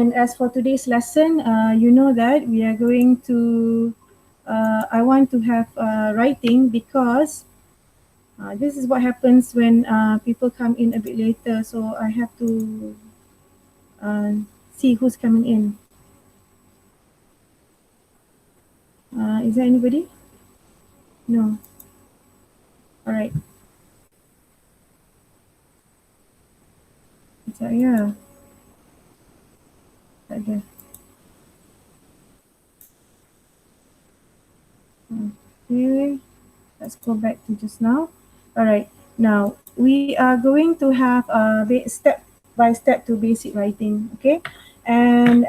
And as for today's lesson, you know that we are going to, I want to have writing because this is what happens when people come in a bit later. So I have to see who's coming in. Is there anybody? No. All right. Yeah. Okay. Okay. Let's go back to just now. All right. Now we are going to have step by step to basic writing. Okay. And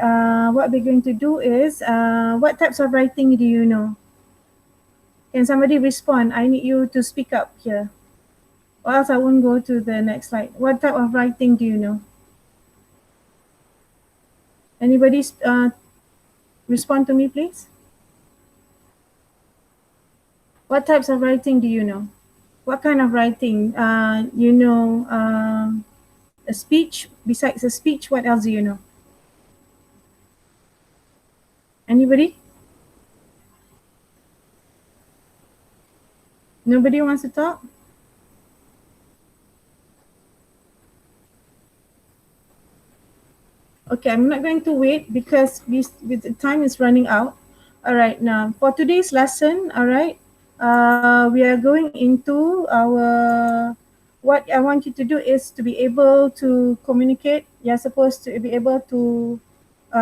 what we're going to do is, what types of writing do you know? Can somebody respond? I need you to speak up here, or else I won't go to the next slide. What type of writing do you know? Anybody respond to me, please? What types of writing do you know? What kind of writing? You know, a speech. Besides a speech, what else do you know? Anybody? Nobody wants to talk? Okay, I'm not going to wait because the time is running out. All right, now for today's lesson, all right, we are going into our, what I want you to do is to be able to communicate. You're supposed to be able to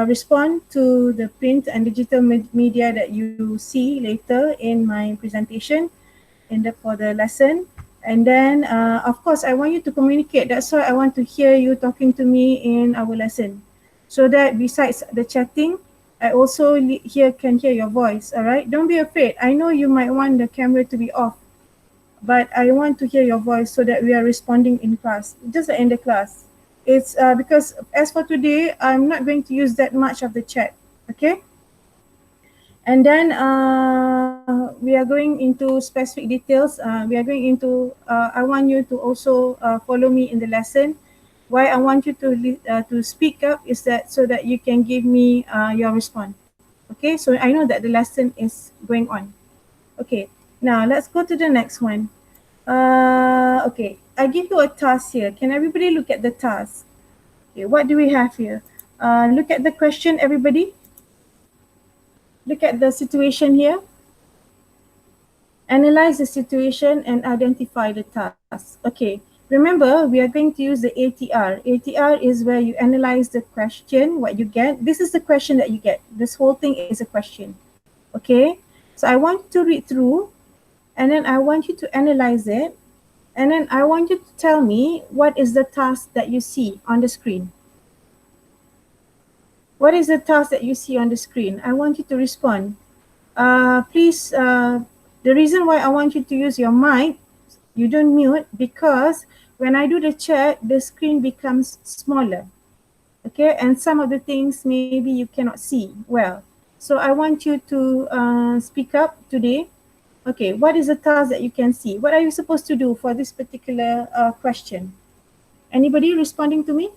respond to the print and digital media that you see later in my presentation for the lesson. And then, of course, I want you to communicate. That's why I want to hear you talking to me in our lesson. So that besides the chatting, I also can hear your voice, all right? Don't be afraid. I know you might want the camera to be off, but I want to hear your voice so that we are responding in class, just in the class. It's because as for today, I'm not going to use that much of the chat, okay? And then we are going into specific details. We are going into, I want you to also follow me in the lesson. Why I want you to speak up is that so that you can give me your response. Okay, so I know that the lesson is going on. Okay, now let's go to the next one. Okay, I give you a task here. Can everybody look at the task? Okay, what do we have here? Look at the question, everybody. Look at the situation here. Analyze the situation and identify the task. Okay, remember we are going to use the ATR. ATR is where you analyze the question, what you get. This is the question that you get. This whole thing is a question. Okay, so I want you to read through and then I want you to analyze it. And then I want you to tell me what is the task that you see on the screen. What is the task that you see on the screen? I want you to respond. Please, the reason why I want you to use your mic, you don't mute, because when I do the chat, the screen becomes smaller. Okay, and some of the things maybe you cannot see well. So I want you to speak up today. Okay, what is the task that you can see? What are you supposed to do for this particular question? Anybody responding to me?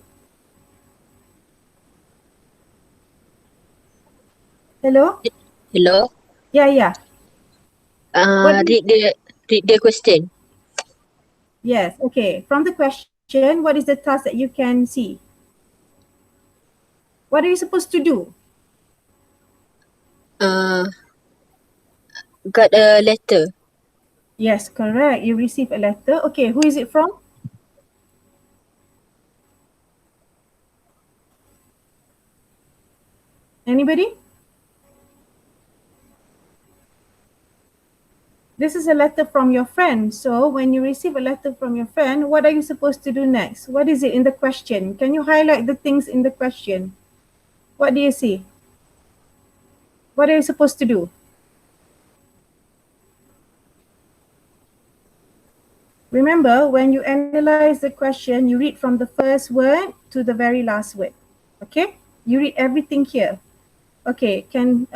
Hello? Hello. Yeah. Read the question. Yes, okay. From the question, what is the task that you can see? What are you supposed to do? Got a letter. Yes, correct. You receive a letter. Okay, who is it from? Anybody? This is a letter from your friend. So when you receive a letter from your friend, what are you supposed to do next? What is it in the question? Can you highlight the things in the question? What do you see? What are you supposed to do? Remember, when you analyze the question, you read from the first word to the very last word. Okay? You read everything here. Okay, can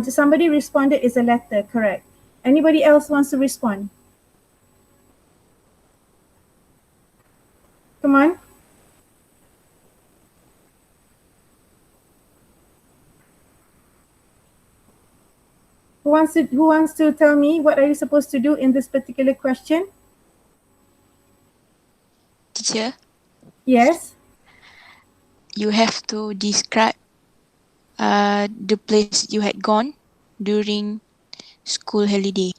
somebody responded is a letter, correct. Anybody else wants to respond? Come on. Who wants to tell me what are you supposed to do in this particular question? Teacher, Yes. you have to describe the place you had gone during school holiday.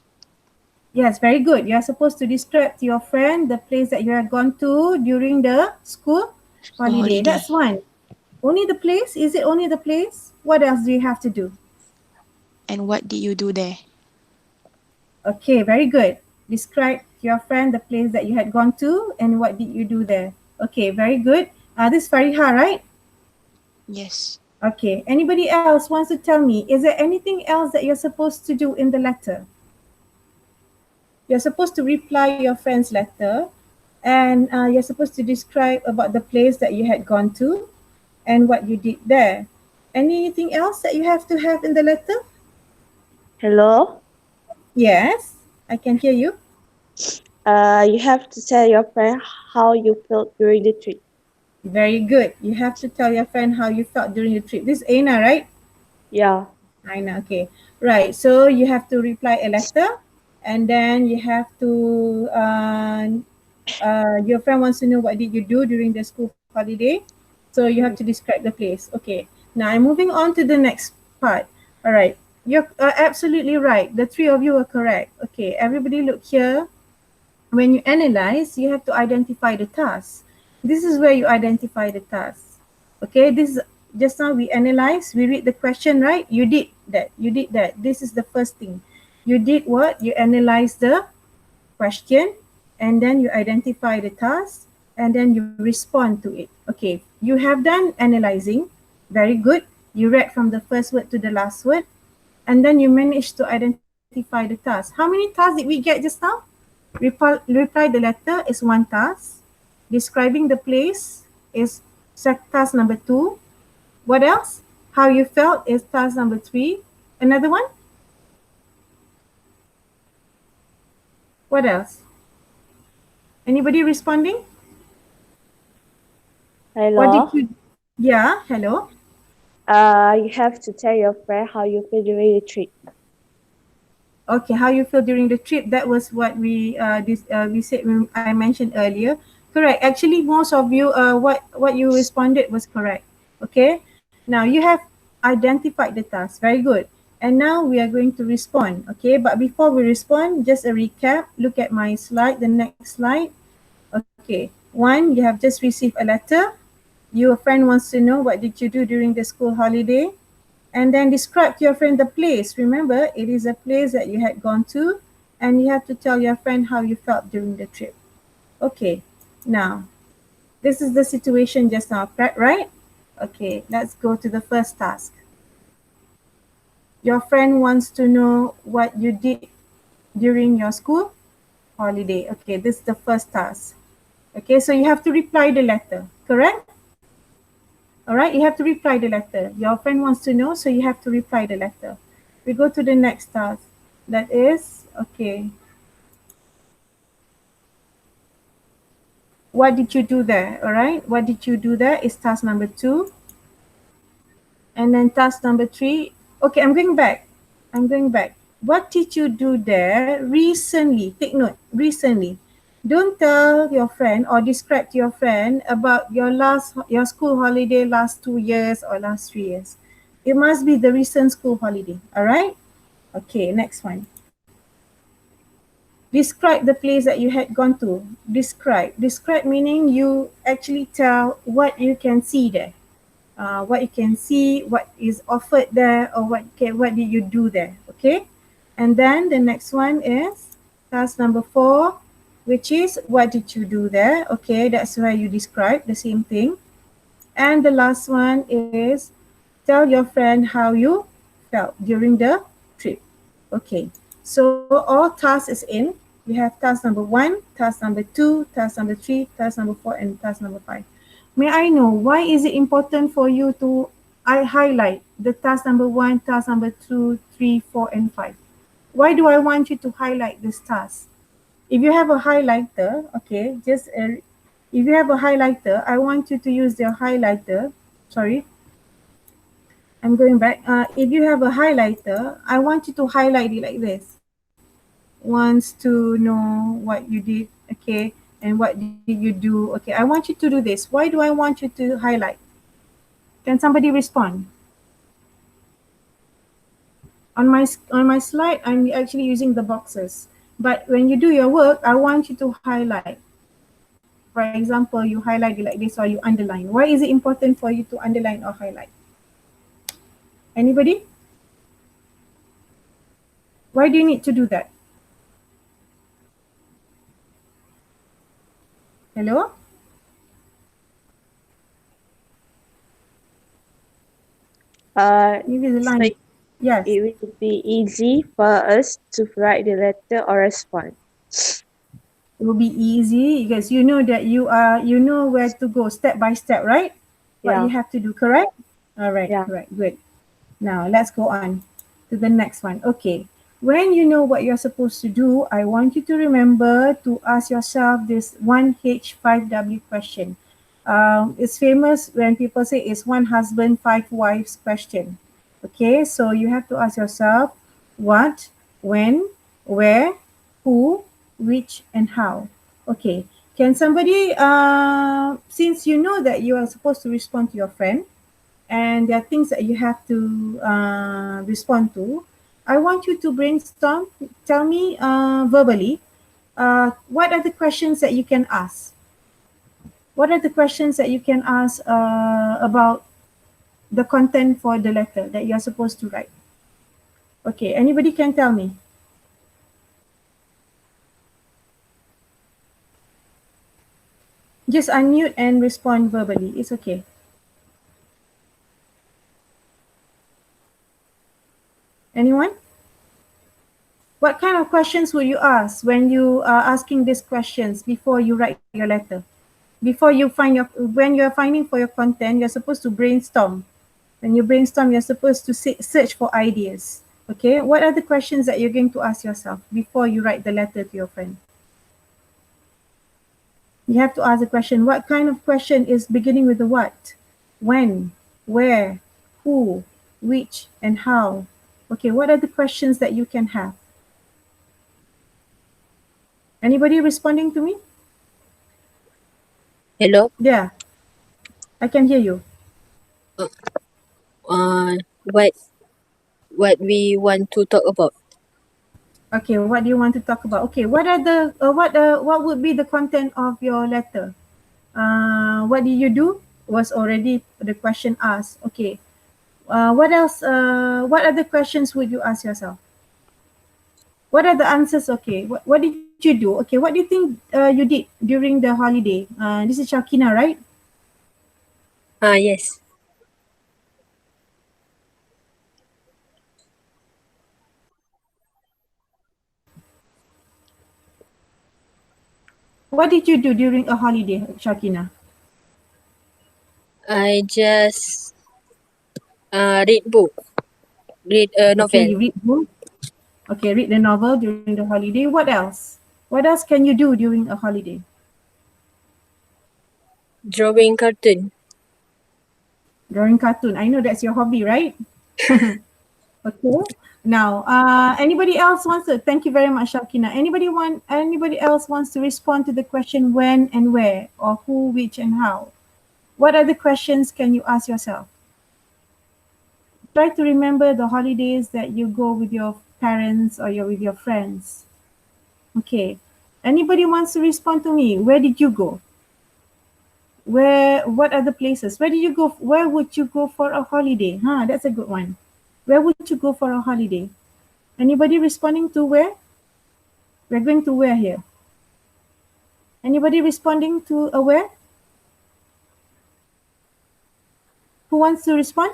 Yes, very good. You are supposed to describe to your friend the place that you have gone to during the school School holiday. holiday. That's one. Only the place? Is it only the place? What else do you have to do? And what did you do there? Okay, very good. Describe to your friend the place that you had gone to and what did you do there. Okay, very good. This is Fariha, right? Yes. Okay. Anybody else wants to tell me, is there anything else that you're supposed to do in the letter? You're supposed to reply your friend's letter and you're supposed to describe about the place that you had gone to and what you did there. Anything else that you have to have in the letter? Hello. Yes, I can hear you. You have to tell your friend how you felt during the trip. Very good. You have to tell your friend how you felt during the trip. This is Aina, right? Yeah. Aina, okay. Right. So you have to reply a letter and then you have to your friend wants to know what did you do during the school holiday. So you have to describe the place. Okay. Now I'm moving on to the next part. All right. You're absolutely right. The three of you are correct. Okay. Everybody look here. When you analyze, you have to identify the task. This is where you identify the task. Okay. This is just now we analyze. We read the question, right? You did that. You did that. This is the first thing. You did what? You analyze the question and then you identify the task and then you respond to it. Okay, you have done analyzing. Very good. You read from the first word to the last word and then you managed to identify the task. How many tasks did we get just now? Reply the letter is one task. Describing the place is task number 2. What else? How you felt is task number 3. Another one? What else? Anybody responding? What did Hello. you? Yeah, hello. You have to tell your friend how you feel during the trip. Okay, how you feel during the trip? That was what we said I mentioned earlier. Correct. Actually, most of you what you responded was correct. Okay. Now you have identified the task. Very good. And now we are going to respond. Okay. But before we respond, just a recap. Look at my slide. The next slide. Okay. One, you have just received a letter. Your friend wants to know what did you do during the school holiday. And then describe to your friend the place. Remember, it is a place that you had gone to, and you have to tell your friend how you felt during the trip. Okay, now this is the situation just now, right? Okay, let's go to the first task. Your friend wants to know what you did during your school holiday. Okay, this is the first task. Okay, so you have to reply the letter, correct? All right, you have to reply the letter. Your friend wants to know, so you have to reply the letter. We go to the next task. That is, okay, what did you do there? All right, what did you do there is task number 2. And then task number 3. Okay, I'm going back. I'm going back. What did you do there recently? Take note, recently. Don't tell your friend or describe to your friend about your school holiday last 2 years or last 3 years. It must be the recent school holiday. All right. Okay. Next one. Describe the place that you had gone to. Describe. Describe meaning you actually tell what you can see there. What you can see, what is offered there, or what did you do there, okay? And then the next one is task number 4, which is what did you do there, okay? That's why you describe the same thing. And the last one is tell your friend how you felt during the trip, okay? So all tasks is in. We have task number 1, task number 2, task number 3, task number 4, and task number 5. May I know why is it important for you to highlight the task number 1, task number 2, 3, 4, and 5? Why do I want you to highlight this task? If you have a highlighter, okay, if you have a highlighter, I want you to use the highlighter, sorry, I'm going back. If you have a highlighter, I want you to highlight it like this. Wants to know what you did, okay, and what did you do. Okay, I want you to do this. Why do I want you to highlight? Can somebody respond? On my slide, I'm actually using the boxes. But when you do your work, I want you to highlight. For example, you highlight it like this or you underline. Why is it important for you to underline or highlight? Anybody? Why do you need to do that? Hello? Maybe the So line. Yes, it will be easy for us to write the letter or respond. it will be easy because you know that you know where to go step by step, right? What you Yeah, have to do, correct? All right, yeah. correct, good. Now let's go on to the next one. Okay. When you know what you're supposed to do, I want you to remember to ask yourself this 1H5W question. It's famous when people say it's one husband, five wives question. Okay, so you have to ask yourself what, when, where, who, which, and how. Okay, can somebody, since you know that you are supposed to respond to your friend, and there are things that you have to respond to, I want you to brainstorm. Tell me verbally, what are the questions that you can ask? What are the questions that you can ask about the content for the letter that you're supposed to write? Okay, anybody can tell me? Just unmute and respond verbally. It's okay. Anyone? What kind of questions will you ask when you are asking these questions before you write your letter? Before you find your, when you're finding for your content, you're supposed to brainstorm. When you brainstorm, you're supposed to search for ideas. Okay, what are the questions that you're going to ask yourself before you write the letter to your friend? You have to ask the question, what kind of question is beginning with the what? When, where, who, which, and how? Okay, what are the questions that you can have? Anybody responding to me? Hello. Yeah, I can hear you. Uh, what we want to talk about? Okay, what do you want to talk about? Okay, what are the what would be the content of your letter? What did you do? Was already the question asked. Okay. What else? What other questions would you ask yourself? What are the answers? Okay. What did you do? Okay. What do you think you did during the holiday? This is Shakina, right? Yes. What did you do during a holiday, Shakina? I just read a Okay, novel. you read book. Okay, read the novel during the holiday. What else? What else can you do during a holiday? Drawing cartoon. Drawing cartoon. I know that's your hobby, right? Okay. Now, anybody else wants to? Thank you very much, Shakina. Anybody else wants to respond to the question when and where, or who, which, and how? What other questions can you ask yourself? Try to remember the holidays that you go with your parents or you're with your friends. Okay. Anybody wants to respond to me? Where did you go? Where? What are the places? Where did you go? Where would you go for a holiday? Huh, that's a good one. Where would you go for a holiday? Anybody responding to where? We're going to where here? Anybody responding to a where? Who wants to respond?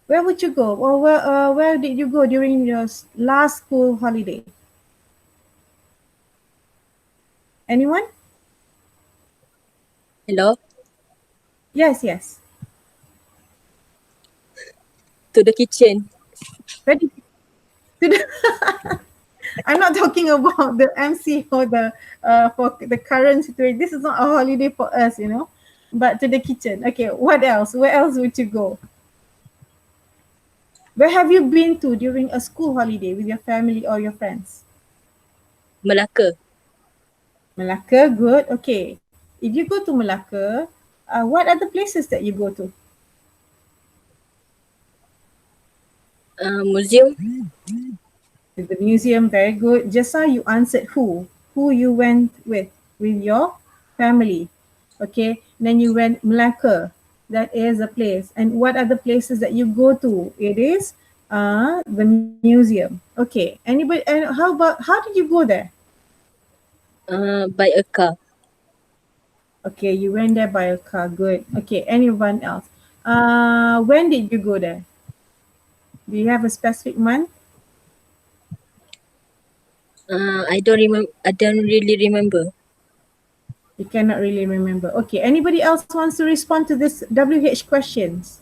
Where would you go? Or where did you go during your last school holiday? Anyone? Hello. Yes, yes. To the kitchen. Where did you, to the I'm not talking about the MC or the for the current situation. This is not a holiday for us, but to the kitchen. Okay, what else? Where else would you go? Where have you been to during a school holiday with your family or your friends? Melaka. Malacca, good. Okay, if you go to Malacca, what are the places that you go to? Museum. To the museum, very good. Just now you answered who? Who you went with your family. Okay, then you went Malacca. That is a place. And what are the places that you go to? It is the museum. Okay, anybody? And how did you go there? By a car. Okay, you went there by a car. Good. Okay, anyone else? When did you go there? Do you have a specific month? I don't remember. I don't really remember. You cannot really remember. Okay, anybody else wants to respond to this WH questions?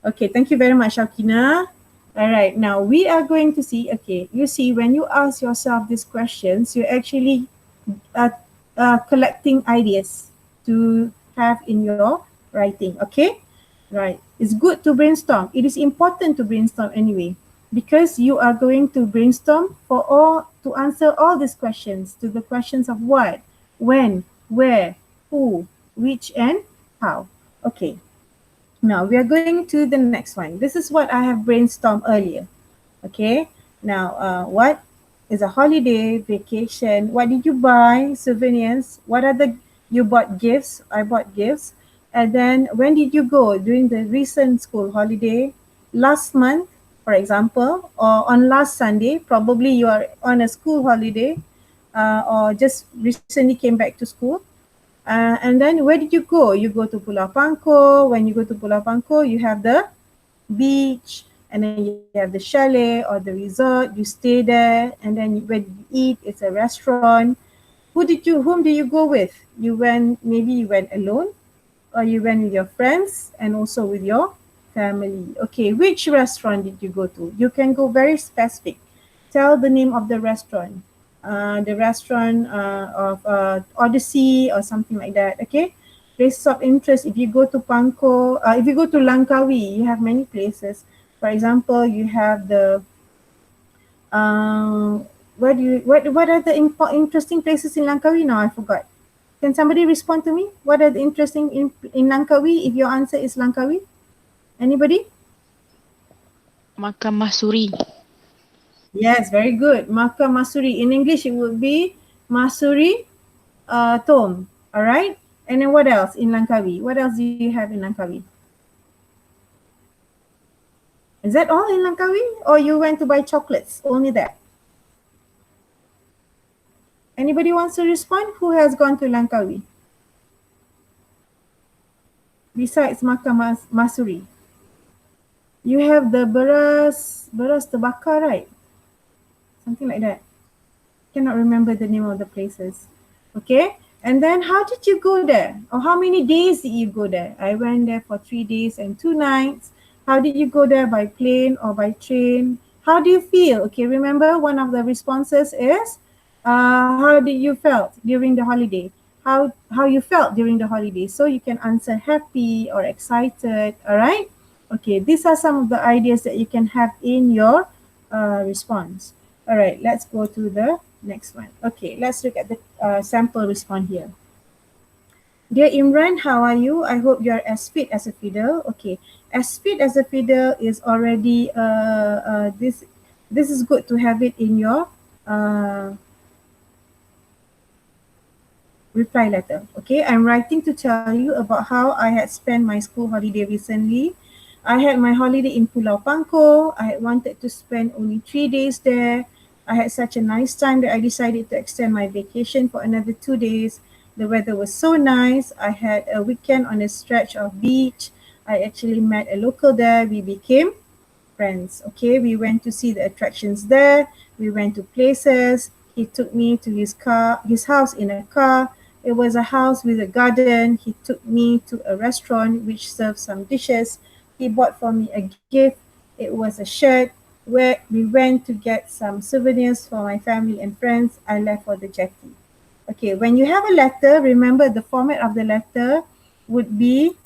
Okay, thank you very much, Alkina. All right, now we are going to see, okay, you see, when you ask yourself these questions, you're actually uh, collecting ideas to have in your writing, okay? Right, it's good to brainstorm. It is important to brainstorm anyway, because you are going to brainstorm to answer all these questions, to the questions of what, when, where, who, which, and how. Okay, now we are going to the next one. This is what I have brainstormed earlier. Okay, now what is a holiday, vacation? What did you buy? Souvenirs? What are the, you bought gifts? I bought gifts. And then when did you go during the recent school holiday? Last month, for example, or on last Sunday, probably you are on a school holiday or just recently came back to school. And then where did you go? You go to Pulau Pangko. When you go to Pulau Pangko, you have the beach, and then you have the chalet or the resort. You stay there, and then when you eat, it's a restaurant. Whom did you go with? Maybe you went alone, or you went with your friends and also with your family. Okay, which restaurant did you go to? You can go very specific. Tell the name of the restaurant. The restaurant of Odyssey or something like that. Okay. Places of interest. If you go to Pangko, if you go to Langkawi, you have many places. For example, you have the what are the interesting places in Langkawi now? I forgot. Can somebody respond to me? What are the interesting in Langkawi? If your answer is Langkawi, anybody? Makan Masuri. Yes, very good. Maka Masuri. In English, it would be Masuri Tom. All right. And then what else in Langkawi? What else do you have in Langkawi? Is that all in Langkawi, or you went to buy chocolates? Only that. Anybody wants to respond? Who has gone to Langkawi? Besides Maka Masuri. You have the beras terbakar, right? Something like that. Cannot remember the name of the places. Okay. And then how did you go there? Or how many days did you go there? I went there for 3 days and 2 nights. How did you go there? By plane or by train? How do you feel? Okay, remember one of the responses is how did you felt during the holiday? How you felt during the holiday. So you can answer happy or excited. All right. Okay, these are some of the ideas that you can have in your response. All right, let's go to the next one. Okay, let's look at the sample response here. Dear Imran, how are you? I hope you are as fit as a fiddle. Okay, as fit as a fiddle is already this. This is good to have it in your uh, reply letter. Okay, I'm writing to tell you about how I had spent my school holiday recently. I had my holiday in Pulau Pangko. I had wanted to spend only 3 days there. I had such a nice time that I decided to extend my vacation for another 2 days. The weather was so nice. I had a weekend on a stretch of beach. I actually met a local there. We became friends. Okay, we went to see the attractions there. We went to places. He took me to his house in a car. It was a house with a garden. He took me to a restaurant which served some dishes. He bought for me a gift. It was a shirt where we went to get some souvenirs for my family and friends. I left for the jetty. Okay, when you have a letter, remember the format of the letter would be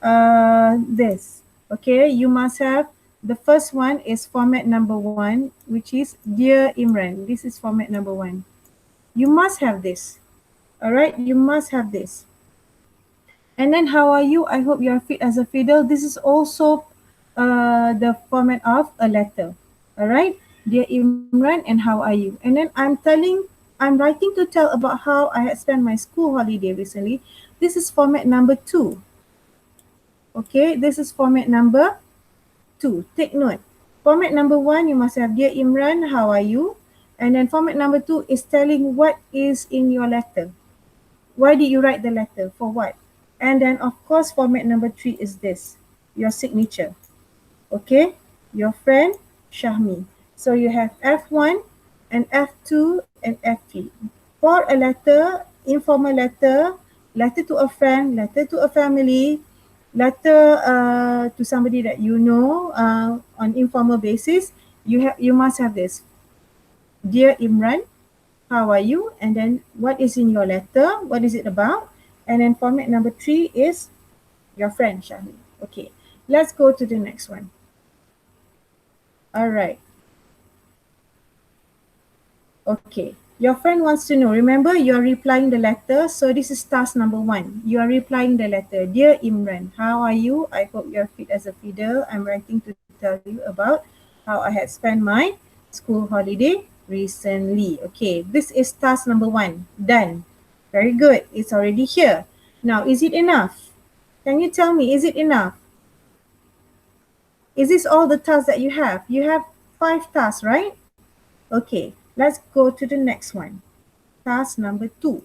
this. Okay, you must have the first one is format number 1, which is Dear Imran. This is format number 1. You must have this. All right, you must have this. And then how are you? I hope you are fit as a fiddle. This is also the format of a letter. All right, Dear Imran, and how are you? And then I'm writing to tell about how I had spent my school holiday recently. This is format number 2. Okay, this is format number 2. Take note. Format number 1, you must have Dear Imran, how are you? And then format number 2 is telling what is in your letter. Why did you write the letter? For what? And then of course format number 3 is this, your signature. Okay, your friend Shahmi. So you have F1 and F2 and F3. For a letter, informal letter, letter to a friend, letter to a family, letter to somebody that you know on informal basis, you must have this. Dear Imran, how are you? And then what is in your letter? What is it about? And then format number 3 is your friend Shahmi. Okay, let's go to the next one. All right. Okay. Your friend wants to know. Remember, you are replying the letter. So this is task number 1. You are replying the letter. Dear Imran, how are you? I hope you are fit as a fiddle. I'm writing to tell you about how I had spent my school holiday recently. Okay. This is task number 1. Done. Very good. It's already here. Now, is it enough? Can you tell me, is it enough? Is this all the tasks that you have? You have 5 tasks, right? Okay, let's go to the next one. Task number 2.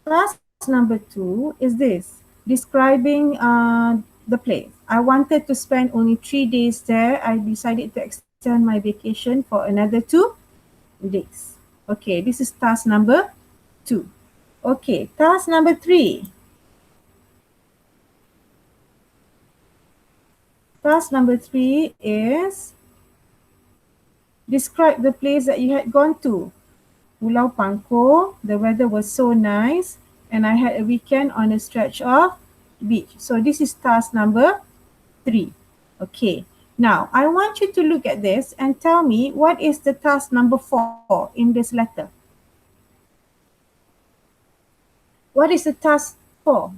Task number 2 is this, describing the place. I wanted to spend only 3 days there. I decided to extend my vacation for another 2 days. Okay, this is task number 2. Okay, task number 3. Task number 3 is describe the place that you had gone to. Pulau Pangkor, the weather was so nice and I had a weekend on a stretch of beach. So this is task number 3. Okay, now I want you to look at this and tell me what is the task number 4 in this letter. What is the task 4?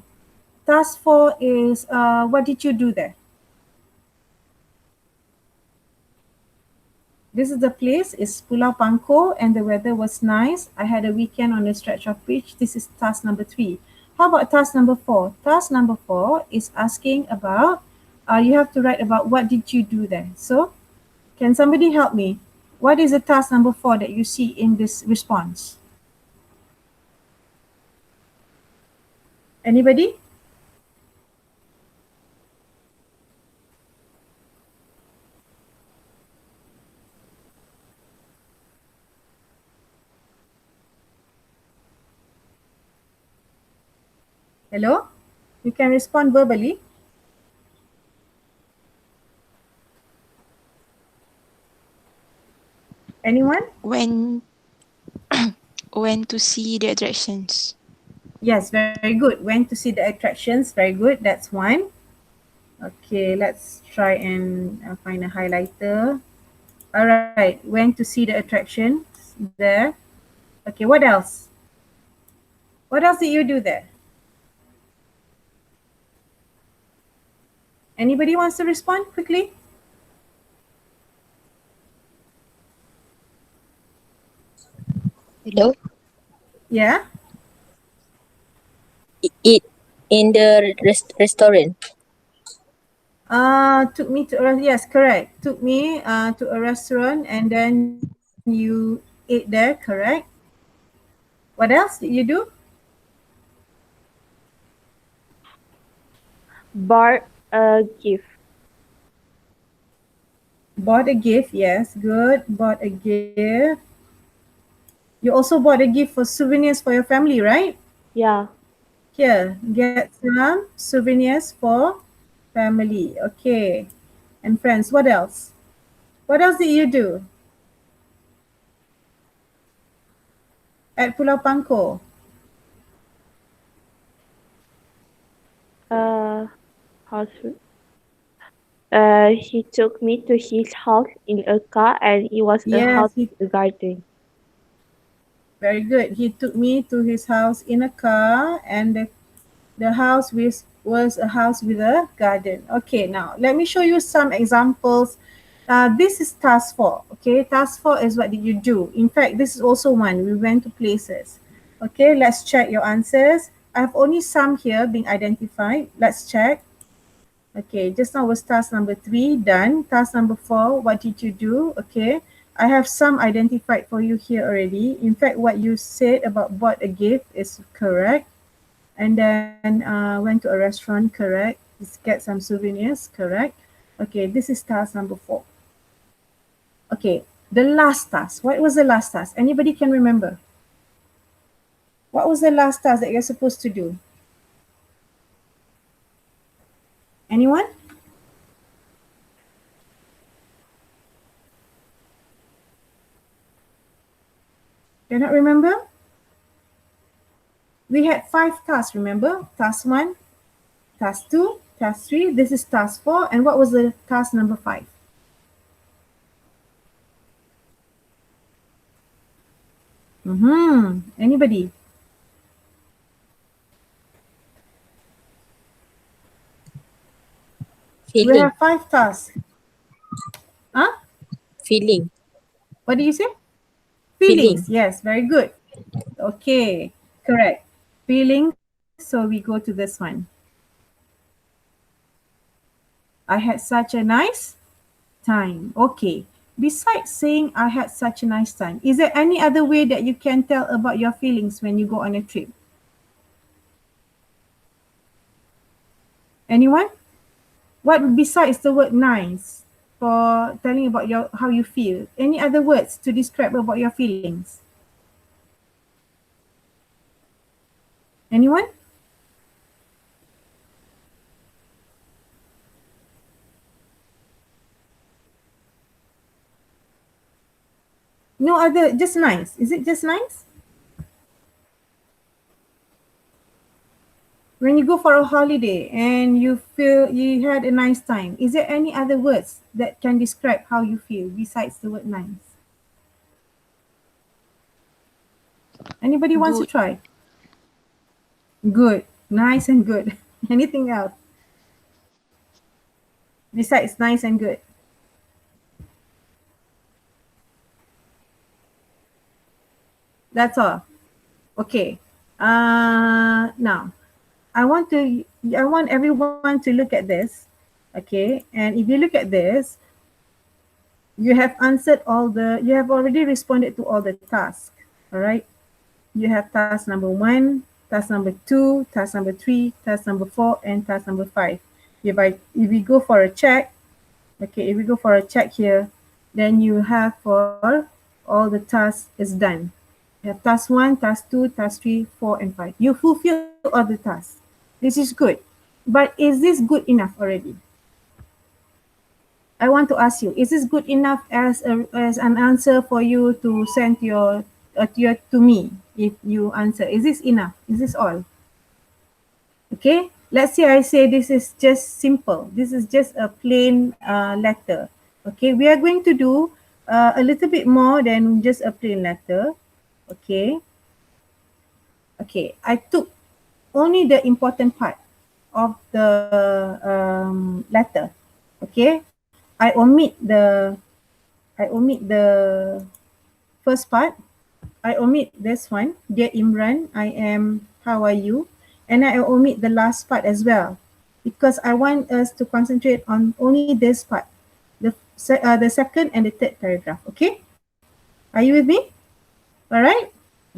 Task 4 is, what did you do there? This is the place, it's Pulau Pangkor and the weather was nice. I had a weekend on a stretch of beach. This is task number 3. How about task number 4? Task number 4 is asking about, you have to write about what did you do there. So, can somebody help me? What is the task number 4 that you see in this response? Anybody? Hello? You can respond verbally. Anyone? When when to see the attractions. Yes, very good. Went to see the attractions. Very good. That's one. Okay, let's try and find a highlighter. All right, went to see the attractions there. Okay, what else? What else did you do there? Anybody wants to respond quickly? Hello? Yeah? Eat in the restaurant. Took me to a yes, correct. Took me to a restaurant and then you ate there, correct? What else did you do? Bought a gift. Bought a gift, yes, good. Bought a gift. You also bought a gift for souvenirs for your family, right? Yeah. Here, get some souvenirs for family. Okay. and friends. What else? What else did you do at Pulau Pangkor? Uh, house. He took me to his house in a car, and it was a Yes, house he with a garden. very good. He took me to his house in a car, and the house was a house with a garden. Okay, now let me show you some examples. This is task 4. Okay, task 4 is what did you do. In fact, this is also one. We went to places. Okay, let's check your answers. I have only some here being identified. Let's check. Okay, just now was task number 3, done. Task number 4, what did you do? Okay, I have some identified for you here already. In fact, what you said about bought a gift is correct. And then went to a restaurant, correct. Just get some souvenirs, correct. Okay, this is task number 4. Okay, the last task. What was the last task? Anybody can remember? What was the last task that you're supposed to do? Anyone? Cannot remember? We had 5 tasks, remember? Task 1, task 2, task 3. This is task 4. And what was the task number 5? Anybody? We Feeling. have 5 tasks. Huh? Feeling. What do you say? Feeling. Feelings. Yes, very good. Okay, correct. Feelings. So we go to this one. I had such a nice time. Okay. Besides saying I had such a nice time, is there any other way that you can tell about your feelings when you go on a trip? Anyone? What besides the word nice for telling about your how you feel? Any other words to describe about your feelings? Anyone? No other, just nice. Is it just nice? When you go for a holiday and you feel you had a nice time, is there any other words that can describe how you feel besides the word nice? Anybody wants to Good. try? Good, nice and good. Anything else besides nice and good? That's all. Okay. Now I want everyone to look at this. Okay, and if you look at this, you have answered you have already responded to all the tasks. All right. You have task number 1, task number 2, task number 3, task number 4, and task number 5. If we go for a check, okay, if we go for a check here, then you have for all the tasks is done. You have task 1, task 2, task 3, 4, and 5. You fulfill all the tasks. This is good. But is this good enough already? I want to ask you, is this good enough as an answer for you to send to me if you answer? Is this enough? Is this all? Okay, let's say I say this is just simple. This is just a plain letter. Okay, we are going to do a little bit more than just a plain letter. Okay, okay, I took only the important part of the letter. Okay, I omit the first part. I omit this one, Dear Imran, I am, how are you? And I omit the last part as well because I want us to concentrate on only this part, the second and the third paragraph. Okay, are you with me? All right.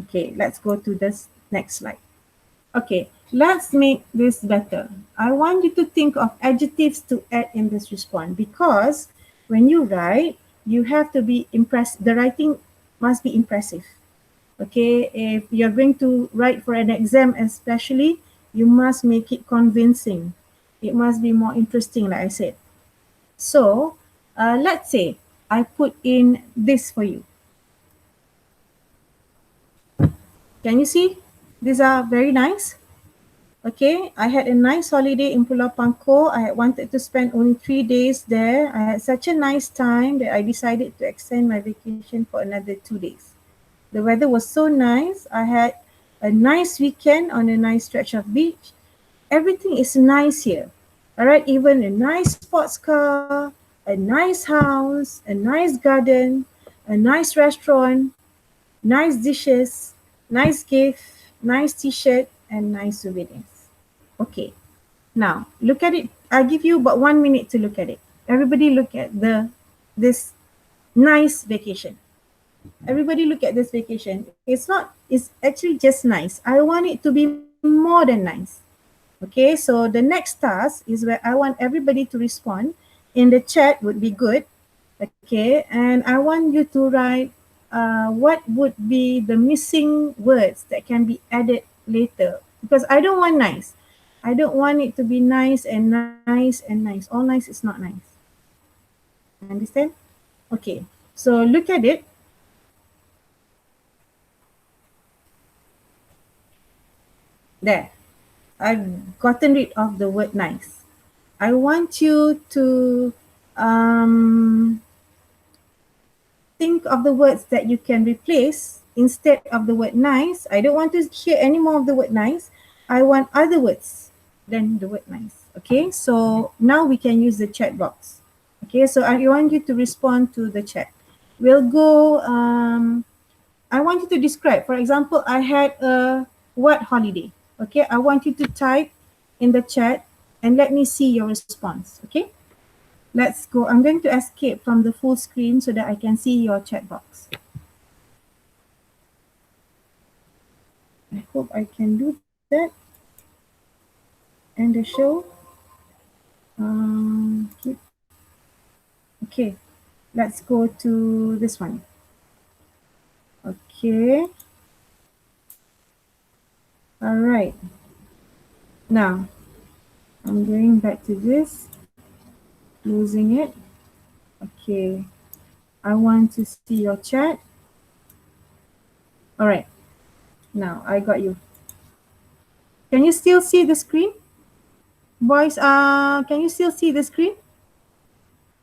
Okay, let's go to this next slide. Okay, let's make this better. I want you to think of adjectives to add in this response because when you write, you have to be impressed. The writing must be impressive. Okay, if you're going to write for an exam especially, you must make it convincing. It must be more interesting, like I said. So let's say I put in this for you. Can you see? These are very nice. Okay, I had a nice holiday in Pulau Pangkor. I had wanted to spend only 3 days there. I had such a nice time that I decided to extend my vacation for another 2 days. The weather was so nice. I had a nice weekend on a nice stretch of beach. Everything is nice here. All right, even a nice sports car, a nice house, a nice garden, a nice restaurant, nice dishes, nice gift, nice t-shirt, and nice souvenirs. Okay, now look at it. I'll give you about 1 minute to look at it. Everybody look at this nice vacation. Everybody look at this vacation. It's actually just nice. I want it to be more than nice. Okay, so the next task is where I want everybody to respond in the chat would be good. Okay, and I want you to write what would be the missing words that can be added later, because I don't want nice. I don't want it to be nice and nice and nice. All nice is not nice. Understand? Okay, so look at it. There, I've gotten rid of the word nice. I want you to think of the words that you can replace instead of the word nice. I don't want to hear any more of the word nice. I want other words than the word nice. Okay, so now we can use the chat box. Okay, so I want you to respond to the chat. We'll go, I want you to describe. For example, I had a what holiday? Okay, I want you to type in the chat and let me see your response. Okay, let's go. I'm going to escape from the full screen so that I can see your chat box. I hope I can do that. End the show. Okay, let's go to this one. Okay. All right. Now, I'm going back to this, closing it. Okay. I want to see your chat. All right. Now, I got you. Can you still see the screen? Boys, can you still see the screen?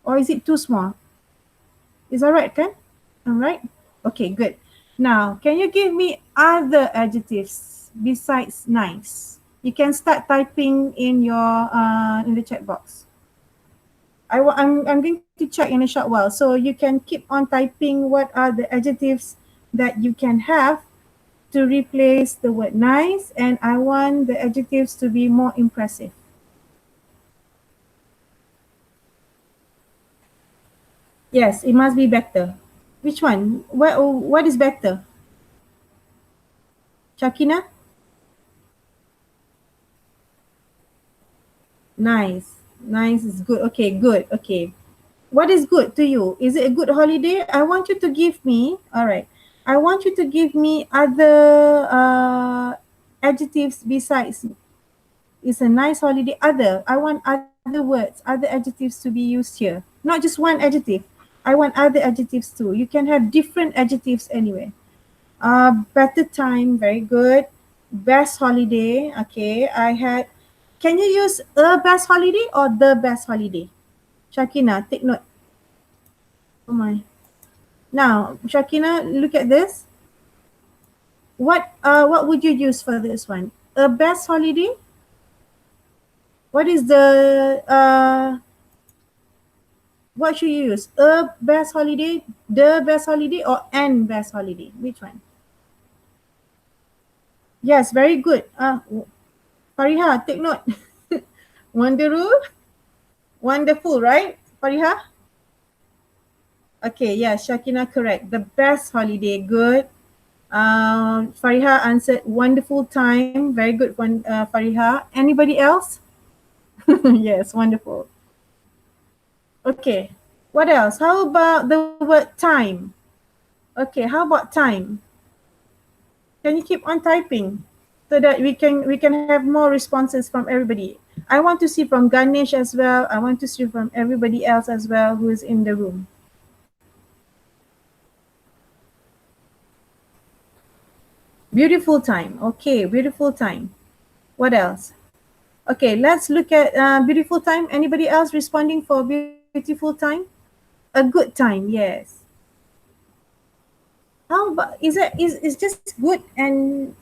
Or is it too small? Is all right, kan? All right. Okay, good. Now, can you give me other adjectives besides nice? You can start typing in your in the chat box. I'm going to check in a short while, so you can keep on typing what are the adjectives that you can have to replace the word nice, and I want the adjectives to be more impressive. Yes, it must be better. Which one? What is better? Shakina? Nice. Nice is good. Okay, good. Okay. What is good to you? Is it a good holiday? I want you to give me, all right. I want you to give me other adjectives besides it's a nice holiday. I want other words, other adjectives to be used here. Not just one adjective. I want other adjectives too. You can have different adjectives anyway. Better time, very good. Best holiday, okay. Can you use a best holiday or the best holiday? Shakina, take note. Oh my. Now, Shakina, look at this. What would you use for this one? A best holiday? What is what should you use? A best holiday, the best holiday, or an best holiday? Which one? Yes, very good. Fariha, take note. Wonderful, right? Fariha? Okay, yeah, Shakina correct. The best holiday, good. Fariha answered wonderful time. Very good one, Fariha. Anybody else? Yes, wonderful. Okay, what else? How about the word time? Okay, how about time? Can you keep on typing so that we can have more responses from everybody? I want to see from Ganesh as well. I want to see from everybody else as well who is in the room. Beautiful time. Okay, beautiful time. What else? Okay, let's look at beautiful time. Anybody else responding for beautiful time? A good time, yes. How about is just good and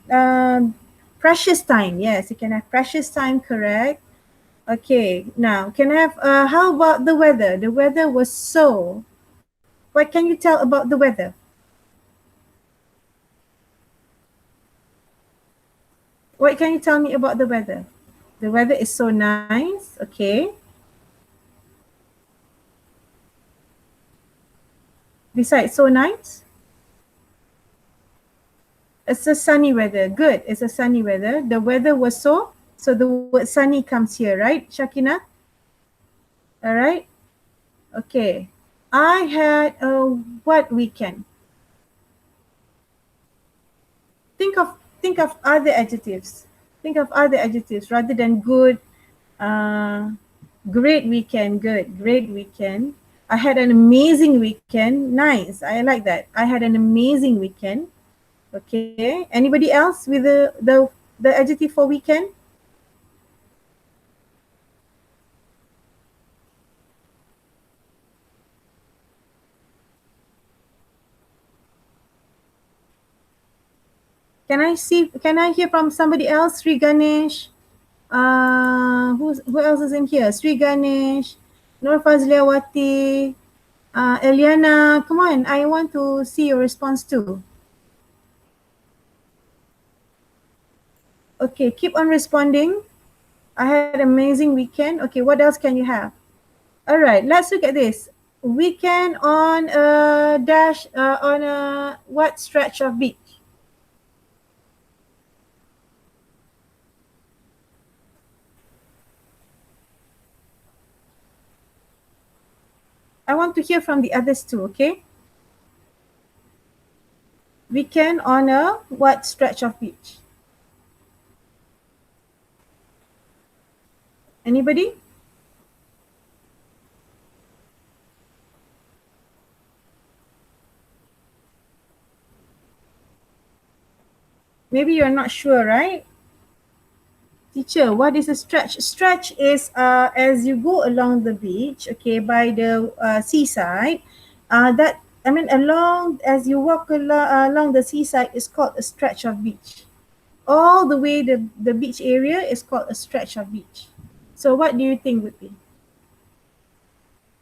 precious time? Yes, you can have precious time, correct? Okay, now can I have how about the weather? The weather was so. What can you tell about the weather? What can you tell me about the weather? The weather is so nice. Okay. Besides so nice, it's a sunny weather. Good. It's a sunny weather. The weather was so. So the word sunny comes here, right, Shakina? All right. Okay. I had a what weekend? Think of other adjectives. Think of other adjectives rather than good. Uh, Great weekend. Good. Great weekend. I had an amazing weekend. Nice. I like that. I had an amazing weekend. Okay. Anybody else with the adjective for weekend? Can I see? Can I hear from somebody else? Sri Ganesh. Who else is in here? Sri Ganesh, Nur Fazliawati, Eliana. Come on, I want to see your response too. Okay, keep on responding. I had an amazing weekend. Okay, what else can you have? All right, let's look at this. Weekend on a dash on a what stretch of beach? I want to hear from the others too, okay? Weekend on a what stretch of beach? Anybody? Maybe you're not sure, right? Teacher, what is a stretch? Stretch is as you go along the beach, okay, by the seaside. That I mean, along as you walk along the seaside is called a stretch of beach. All the way the beach area is called a stretch of beach. So, what do you think would be?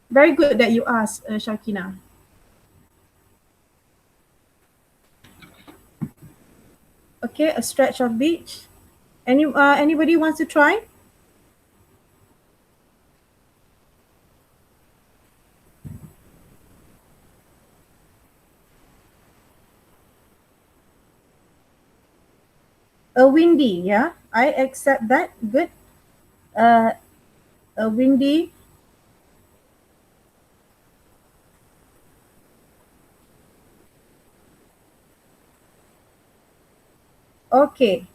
Very good that you asked, Shakina. Okay, a stretch of beach. Anybody wants to try? A windy, yeah, I accept that. Good. Uh, a windy. Okay.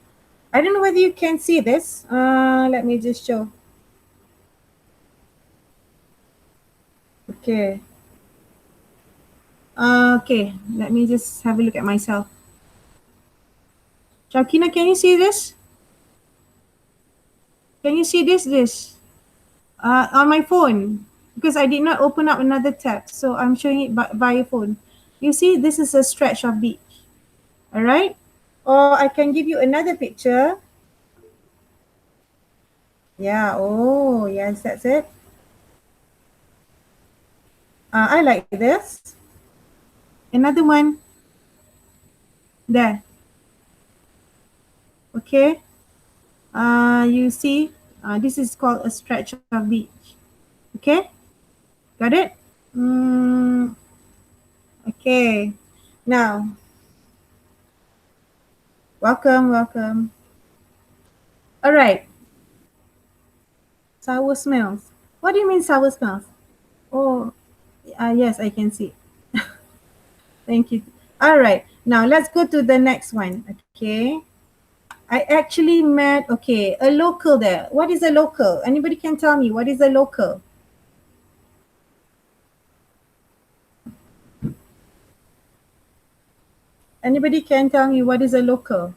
I don't know whether you can see this. Let me just show. Okay. Okay. Let me just have a look at myself. Shakina, can you see this? Can you see this? On my phone. Because I did not open up another tab. So I'm showing it via phone. You see, this is a stretch of beach. All right. Or I can give you another picture. Yeah. Oh, yes, that's it. I like this. Another one. There. Okay. You see, this is called a stretch of beach. Okay. Got it? Mm, okay. Now, welcome. All right. Sour smells. What do you mean sour smells? Oh, yes, I can see. Thank you. All right. Now let's go to the next one. Okay. I actually met, okay, a local there. What is a local? Anybody can tell me what is a local? Anybody can tell me what is a local?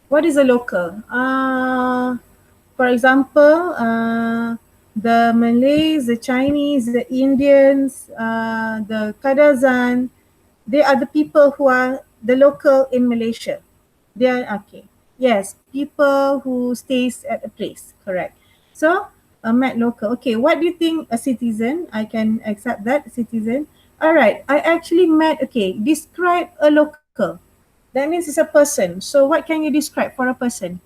What is a local? For example, the Malays, the Chinese, the Indians, the Kadazan, they are the people who are the local in Malaysia. They are, okay. Yes, people who stays at a place, correct. So, met local. Okay, what do you think a citizen? I can accept that, citizen. All right, I actually met, okay, describe a local. That means it's a person. So what can you describe for a person?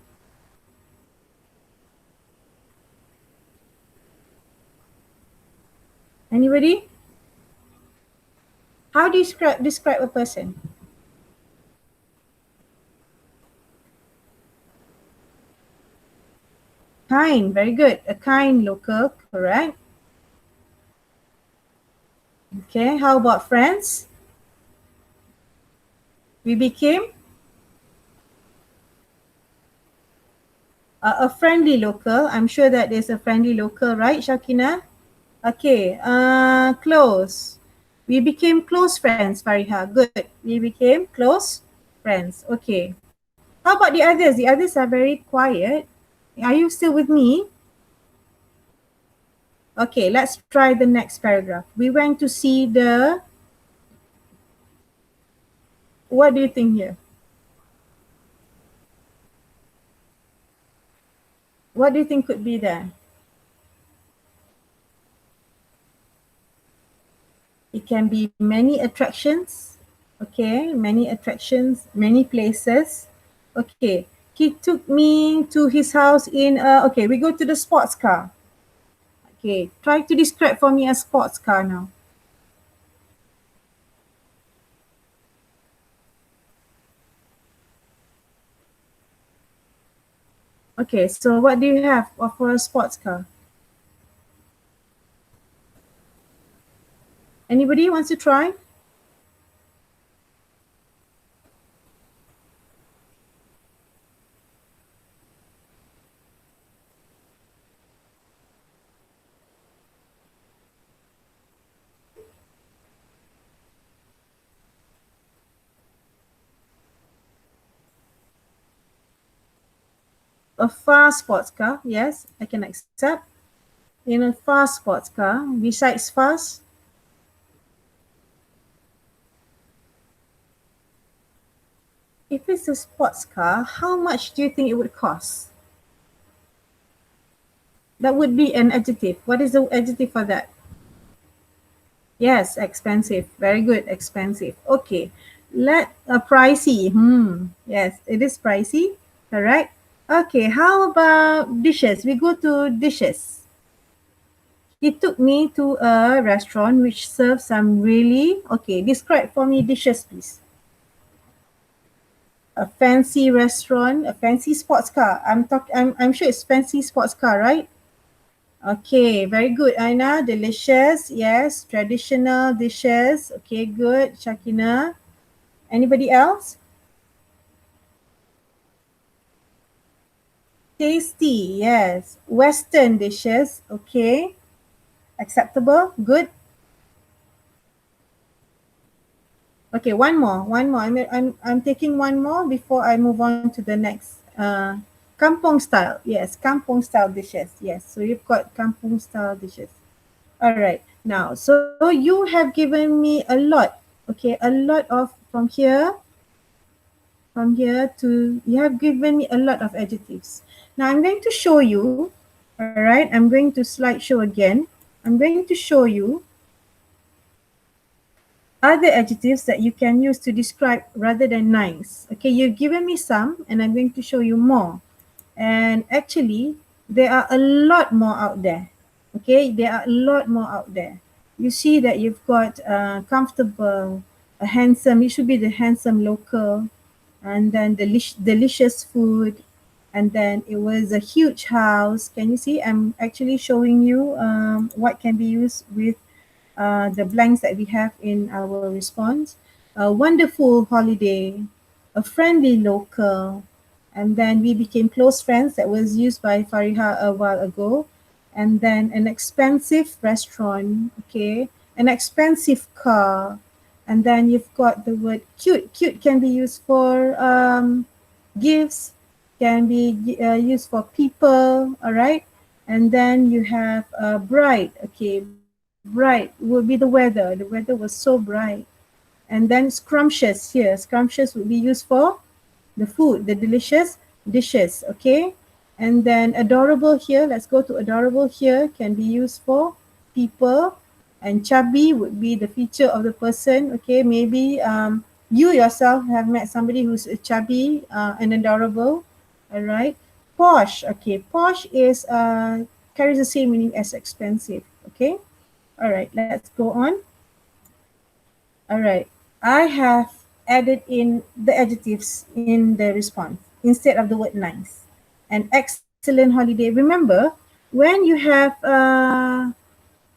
Anybody? How do you describe a person? Kind, very good. A kind local, correct. Okay, how about friends? We became a friendly local. I'm sure that there's a friendly local, right, Shakina? Okay, close. We became close friends, Fariha. Good. We became close friends. Okay. How about the others? The others are very quiet. Are you still with me? Okay, let's try the next paragraph. We went to see the, what do you think here? What do you think could be there? It can be many attractions. Okay, many attractions, many places. Okay, he took me to his house in, okay, we go to the sports car. Okay, try to describe for me a sports car now. Okay, so what do you have for a sports car? Anybody wants to try? A fast sports car, yes, I can accept. In a fast sports car, besides fast, if it's a sports car, how much do you think it would cost? That would be an adjective. What is the adjective for that? Yes, expensive. Very good, expensive. Okay, let pricey. Yes, it is pricey. Correct. Okay, how about dishes? We go to dishes. He took me to a restaurant which serves some really, okay, describe for me dishes, please. A fancy restaurant, a fancy sports car. I'm sure it's fancy sports car, right? Okay, very good, Aina. Delicious, yes. Traditional dishes. Okay, good. Shakina. Anybody else? Tasty, yes. Western dishes. Okay. Acceptable. Good. Okay, one more. I'm taking one more before I move on to the next. Kampong style. Yes, kampong style dishes. Yes. So you've got kampong style dishes. All right. Now, so you have given me a lot. Okay, a lot of from here to, you have given me a lot of adjectives. Now I'm going to show you. All right. I'm going to slideshow again. I'm going to show you other adjectives that you can use to describe rather than nice. Okay, you've given me some and I'm going to show you more. And actually, there are a lot more out there. Okay, there are a lot more out there. You see that you've got comfortable, a handsome, it should be the handsome local, and then delicious food, and then it was a huge house. Can you see? I'm actually showing you what can be used with the blanks that we have in our response. a wonderful holiday, a friendly local, and then we became close friends. That was used by Fariha a while ago. And then an expensive restaurant, okay, an expensive car, and then you've got the word cute. Cute can be used for gifts, can be used for people, all right. And then you have bright, okay, bright would be the weather. The weather was so bright. And then scrumptious here, scrumptious would be used for the food, the delicious dishes, okay. And then adorable here, let's go to adorable here, can be used for people. And chubby would be the feature of the person, okay. Maybe you yourself have met somebody who's chubby and adorable, all right. Posh, okay, posh is carries the same meaning as expensive, okay. All right, let's go on. All right. I have added in the adjectives in the response instead of the word nice. An excellent holiday. Remember, when you have the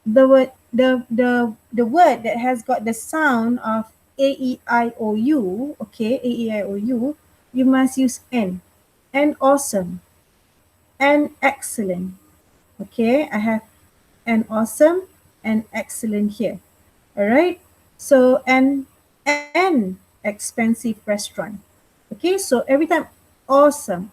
word the word that has got the sound of A-E-I-O-U, okay, A-E-I-O-U, you must use N. And awesome. And excellent. Okay, I have an awesome and excellent here. All right. So an expensive restaurant. Okay. So every time awesome,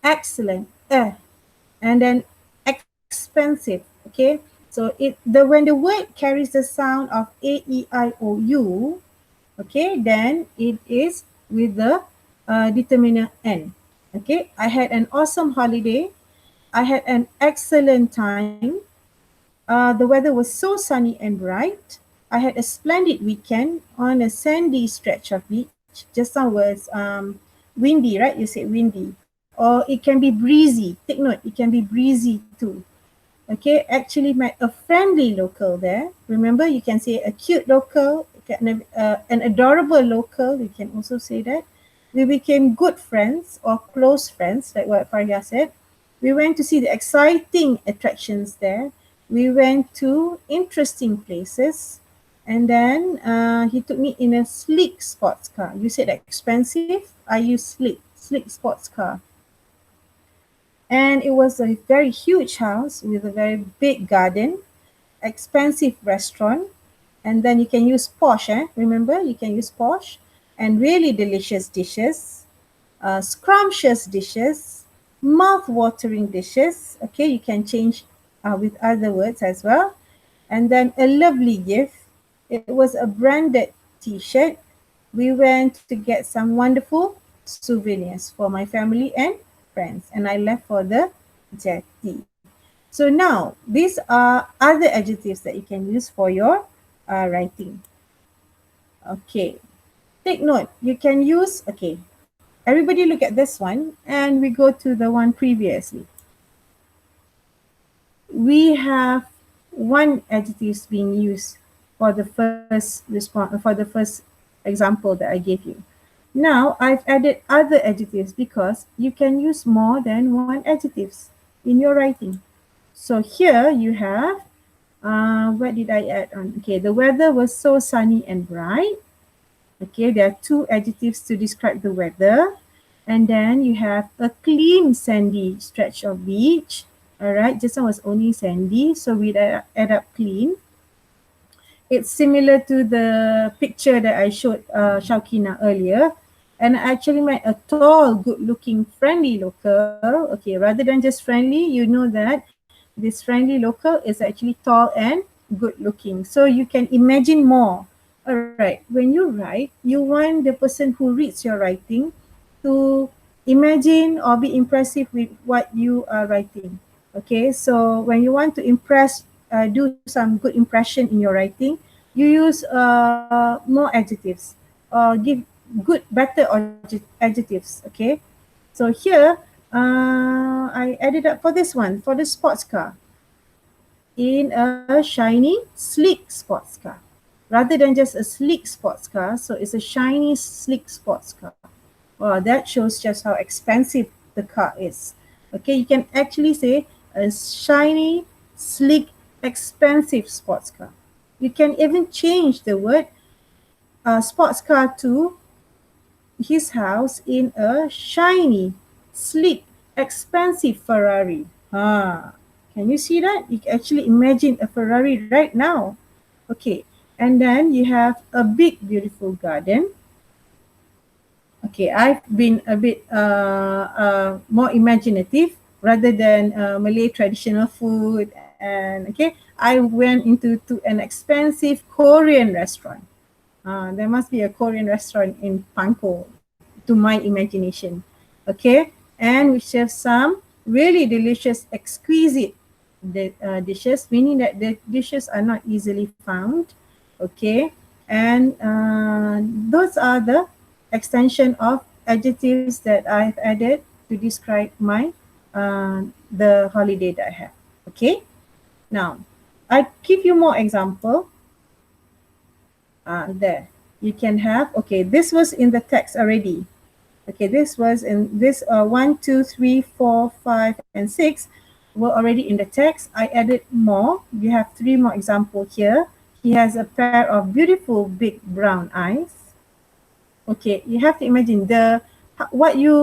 excellent, and then expensive. Okay. So when the word carries the sound of A-E-I-O-U, okay, then it is with the determiner N. Okay. I had an awesome holiday. I had an excellent time. The weather was so sunny and bright. I had a splendid weekend on a sandy stretch of beach. Just now was windy, right? You said windy. Or it can be breezy. Take note, it can be breezy too. Okay, actually met a friendly local there. Remember, you can say a cute local, an adorable local. You can also say that. We became good friends or close friends, like what Faria said. We went to see the exciting attractions there. We went to interesting places. And then he took me in a sleek sports car. You said expensive. I use sleek sports car. And it was a very huge house with a very big garden, expensive restaurant, and then you can use posh, remember, you can use posh, and really delicious dishes, scrumptious dishes, mouth-watering dishes. Okay, you can change with other words as well. And then a lovely gift. It was a branded t-shirt. We went to get some wonderful souvenirs for my family and friends, and I left for the jetty. So now these are other adjectives that you can use for your writing. Okay, take note. You can use, okay, everybody look at this one and we go to the one previously. We have one adjectives being used for the first response, for the first example that I gave you. Now I've added other adjectives because you can use more than one adjectives in your writing. So here you have, what did I add on? Okay, the weather was so sunny and bright. Okay, there are two adjectives to describe the weather. And then you have a clean sandy stretch of beach. All right, just now was only sandy, so we add up clean. It's similar to the picture that I showed Shaukina earlier. And I actually met a tall, good-looking, friendly local. Okay, rather than just friendly, you know that this friendly local is actually tall and good-looking. So you can imagine more. All right, when you write, you want the person who reads your writing to imagine or be impressive with what you are writing. Okay, so when you want to impress, do some good impression in your writing, you use more adjectives or give good, better adjectives. Okay, so here I added up for this one, for the sports car, in a shiny, sleek sports car. Rather than just a sleek sports car, so it's a shiny, sleek sports car. Wow, that shows just how expensive the car is. Okay, you can actually say a shiny, sleek, expensive sports car. You can even change the word sports car to his house in a shiny, sleek, expensive Ferrari. Can you see that? You can actually imagine a Ferrari right now. Okay, and then you have a big, beautiful garden. Okay, I've been a bit more imaginative rather than Malay traditional food. And okay, I went into to an expensive Korean restaurant. There must be a Korean restaurant in Panko, to my imagination. Okay, and we serve some really delicious, exquisite dishes, meaning that the dishes are not easily found. Okay, and those are the extension of adjectives that I've added to describe my the holiday that I have. Okay, now I give you more example. There you can have, okay, this was in the text already. Okay, this was in this 1, 2, 3, 4, 5, and 6 were already in the text. I added more. We have 3 more examples here. He has a pair of beautiful big brown eyes. Okay, you have to imagine what you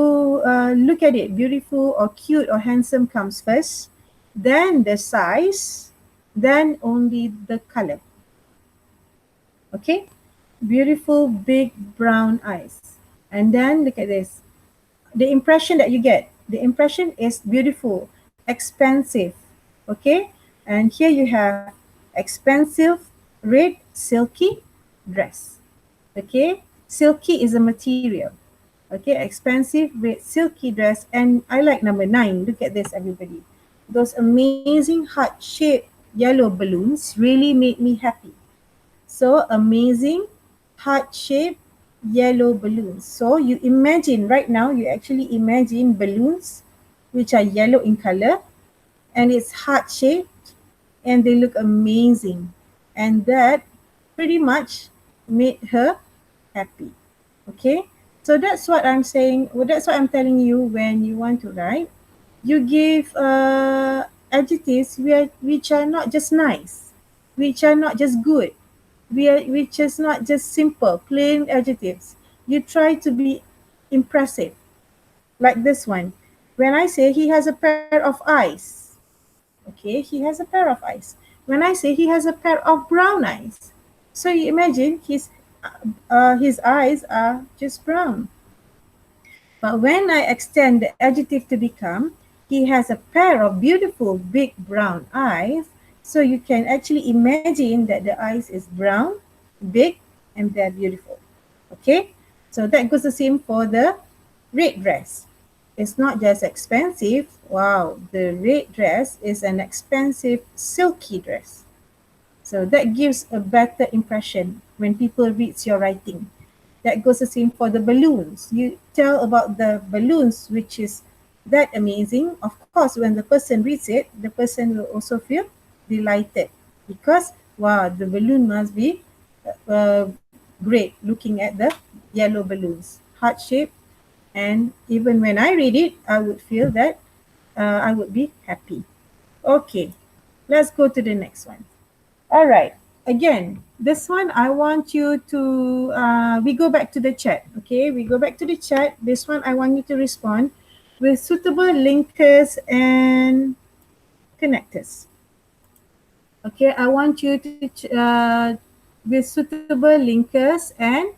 look at it, beautiful or cute or handsome comes first, then the size, then only the color. Okay, beautiful big brown eyes. And then look at this. The impression that you get, the impression is beautiful, expensive. Okay, and here you have expensive red silky dress. Okay, silky is a material. Okay, expensive red silky dress. And I like number 9. Look at this, everybody. Those amazing heart-shaped yellow balloons really made me happy. So amazing heart-shaped yellow balloons. So you imagine right now, you actually imagine balloons which are yellow in color and it's heart-shaped and they look amazing. And that pretty much made her happy. Okay, so that's what I'm saying. Well, that's what I'm telling you when you want to write. You give adjectives which are not just nice, which are not just good, which is not just simple, plain adjectives. You try to be impressive, like this one. When I say he has a pair of eyes, okay, he has a pair of eyes. When I say he has a pair of brown eyes, so you imagine his eyes are just brown. But when I extend the adjective to become, he has a pair of beautiful big brown eyes. So you can actually imagine that the eyes is brown, big, and they're beautiful. Okay, so that goes the same for the red dress. It's not just expensive. Wow, the red dress is an expensive silky dress. So that gives a better impression when people reads your writing. That goes the same for the balloons. You tell about the balloons, which is that amazing. Of course, when the person reads it, the person will also feel delighted because, wow, the balloon must be great looking at the yellow balloons, heart shaped. And even when I read it, I would feel that I would be happy. Okay, let's go to the next one. All right. Again, this one I want you to, we go back to the chat. Okay, we go back to the chat. This one I want you to respond with suitable linkers and connectors. Okay, I want you to, with suitable linkers and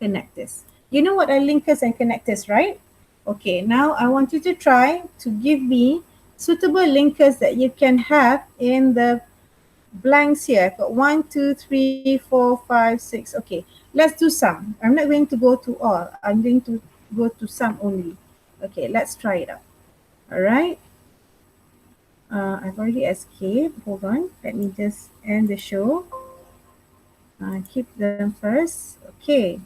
connectors. You know what are linkers and connectors, right? Okay, now I want you to try to give me suitable linkers that you can have in the blanks here. I've got 1, 2, 3, 4, 5, 6. Okay, let's do some. I'm not going to go to all. I'm going to go to some only. Okay, let's try it out. All right. I've already escaped. Hold on. Let me just end the show. Keep them first. Okay.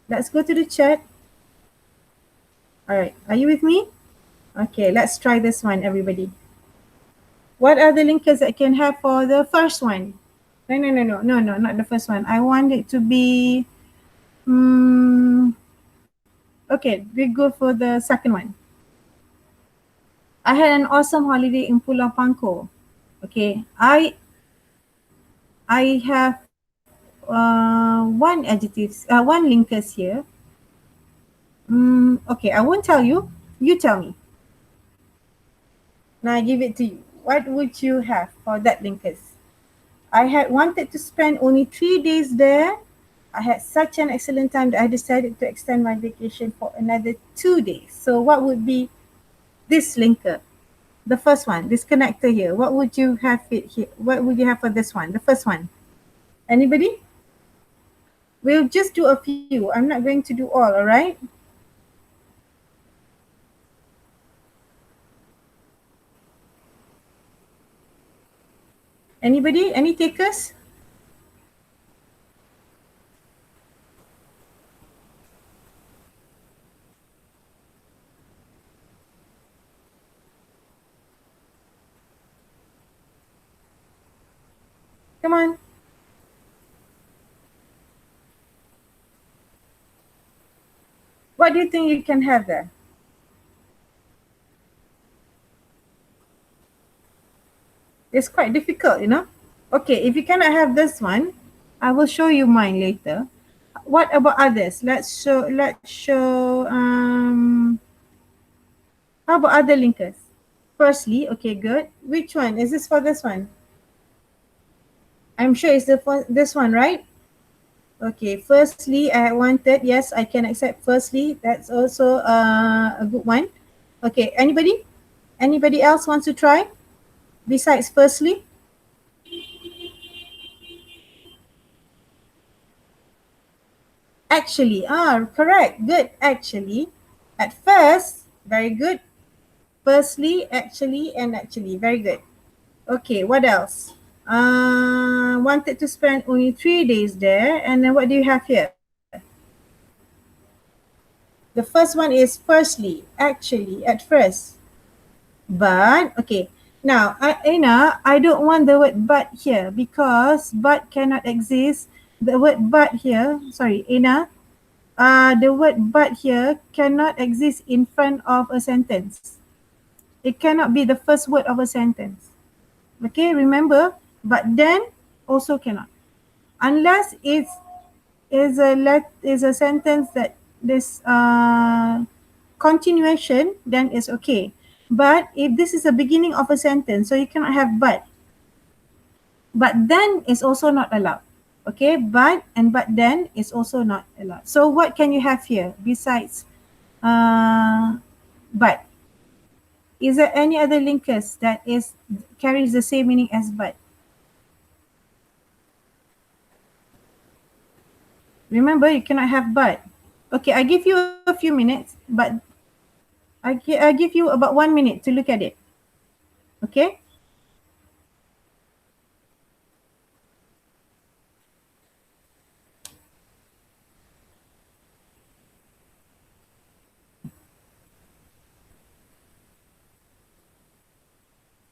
Let's go to the chat. All right. Are you with me? Okay, let's try this one, everybody. What are the linkers I can have for the first one? No, not the first one. I want it to be, okay, we go for the second one. I had an awesome holiday in Pulau Pangko. Okay, I have one adjectives, one linkers here. Okay, I won't tell you. You tell me. Now I give it to you. What would you have for that linkers? I had wanted to spend only 3 days there. I had such an excellent time that I decided to extend my vacation for another 2 days. So what would be this linker? The first one, this connector here. What would you have it here? What would you have for this one? The first one. Anybody? We'll just do a few. I'm not going to do all right? Anybody? Any takers? Come on. What do you think you can have there? It's quite difficult, you know. Okay, if you cannot have this one, I will show you mine later. What about others? Let's show. How about other linkers? Firstly, okay, good. Which one? Is this for this one? I'm sure it's this one, right? Okay, firstly, I wanted, yes, I can accept firstly. That's also a good one. Okay, anybody? Anybody else wants to try besides firstly? Actually, correct, good, actually. At first, very good. Firstly, actually, and actually, very good. Okay, what else? Wanted to spend only 3 days there. And then what do you have here? The first one is firstly, actually, at first. But, okay. Now, Ina, I don't want the word but here because but cannot exist. The word but here, sorry, Ina, the word but here cannot exist in front of a sentence. It cannot be the first word of a sentence. Okay, remember, but then also cannot. Unless it's is a sentence that this continuation, then it's okay. But if this is the beginning of a sentence, so you cannot have but. But then is also not allowed. Okay, but then is also not allowed. So what can you have here besides but? Is there any other linkers that is carries the same meaning as but? Remember, you cannot have but. Okay, I give you a few minutes, but I give you about 1 minute to look at it. Okay?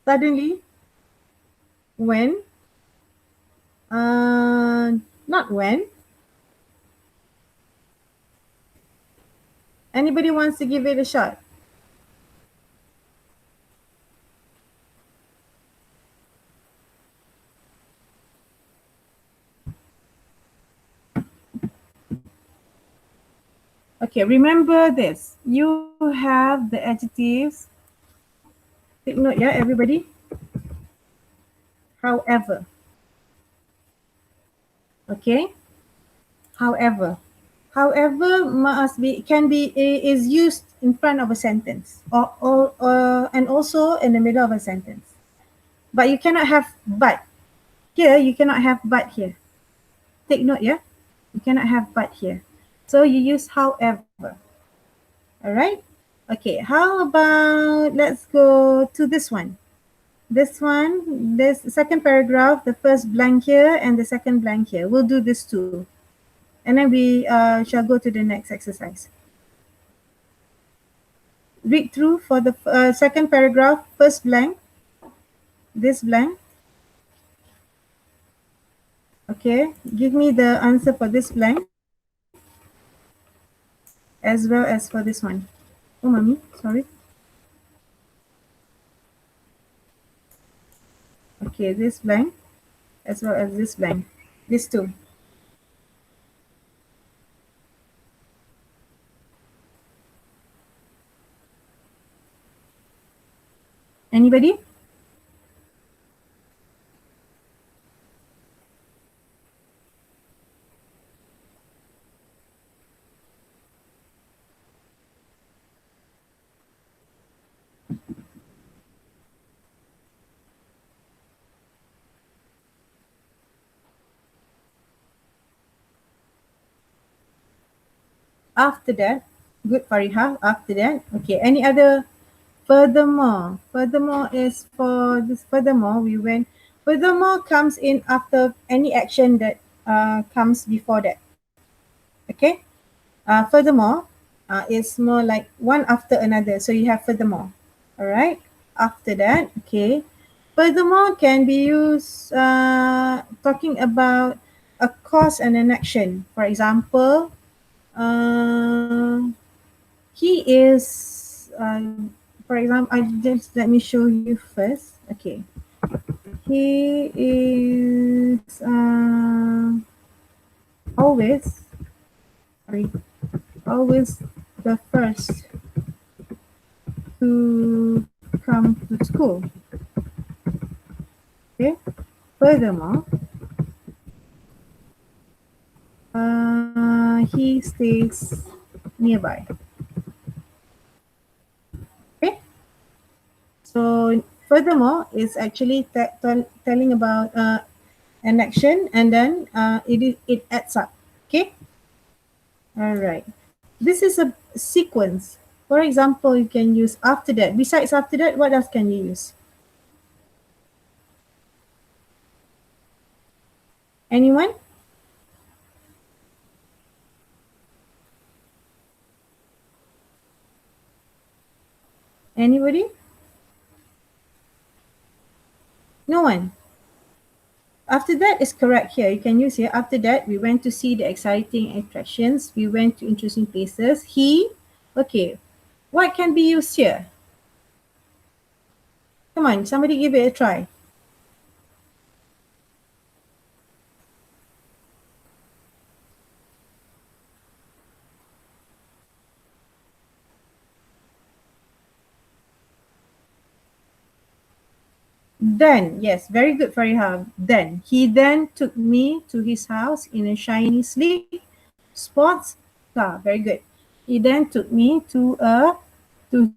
Suddenly, when, not when. Anybody wants to give it a shot? Okay, remember this. You have the adjectives. Take note, yeah, everybody. However. Okay? However. However must be can be is used in front of a sentence or and also in the middle of a sentence. But you cannot have but. Here you cannot have but here. Take note, yeah? You cannot have but here. So you use however. All right? Okay, how about let's go to this one. This one, this second paragraph, the first blank here and the second blank here. We'll do this too. And then we shall go to the next exercise. Read through for the second paragraph, first blank, this blank. Okay, give me the answer for this blank as well as for this one. Oh, mommy, sorry. Okay, this blank as well as this blank. These two. Anybody? After that, good Fariha. After that, okay. Any other? Furthermore, furthermore is for this. Furthermore, we went. Furthermore comes in after any action that comes before that. Okay. Furthermore, is more like one after another. So you have furthermore. All right. After that, okay. Furthermore can be used talking about a cause and an action. For example, he is. For example, I just let me show you first. Okay. He is always. Sorry. Always the first to come to school. Okay. Furthermore, he stays nearby. Okay. So furthermore is actually telling about an action, and then it adds up. Okay. All right. This is a sequence. For example, you can use after that. Besides after that, what else can you use? Anyone? Anybody? No one. After that is correct here. You can use here. After that, we went to see the exciting attractions. We went to interesting places. He, okay. What can be used here? Come on, somebody give it a try. Then, yes, very good, Fariha. Then, he then took me to his house in a shiny, sleek sports car. Very good. He then took me to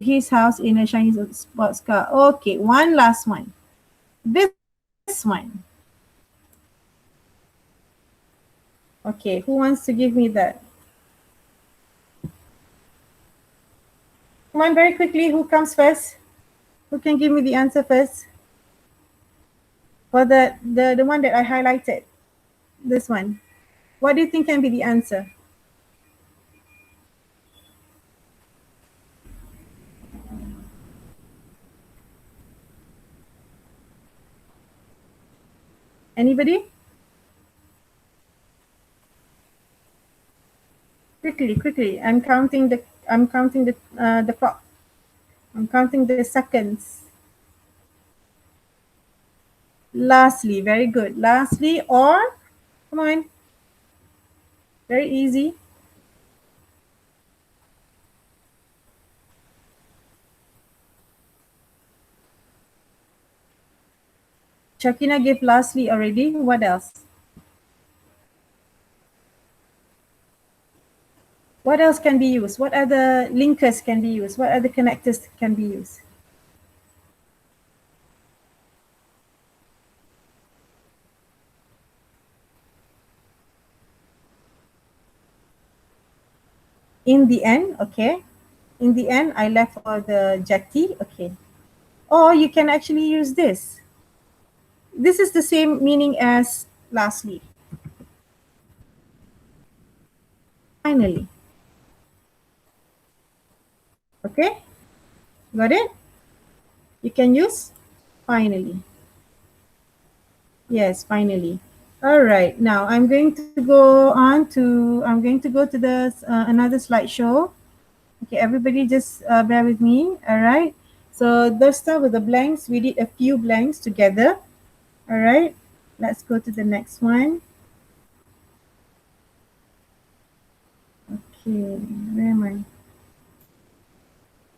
his house in a shiny sports car. Okay, one last one. This one. Okay, who wants to give me that? Come on, very quickly. Who comes first? Who can give me the answer first? For the one that I highlighted. This one. What do you think can be the answer? Anybody? Quickly, quickly. I'm counting the clock. I'm counting the seconds. Lastly, very good. Lastly, or come on. Very easy. Shakina gave lastly already. What else? What else can be used? What other linkers can be used? What other connectors can be used? In the end, okay. In the end, I left for the jetty, okay. Or you can actually use this. This is the same meaning as lastly. Finally. Okay, got it? You can use finally. Yes, finally. All right, now I'm going to go to the another slideshow. Okay, everybody just bear with me. All right. So let's start with the blanks. We did a few blanks together. All right. Let's go to the next one. Okay, where am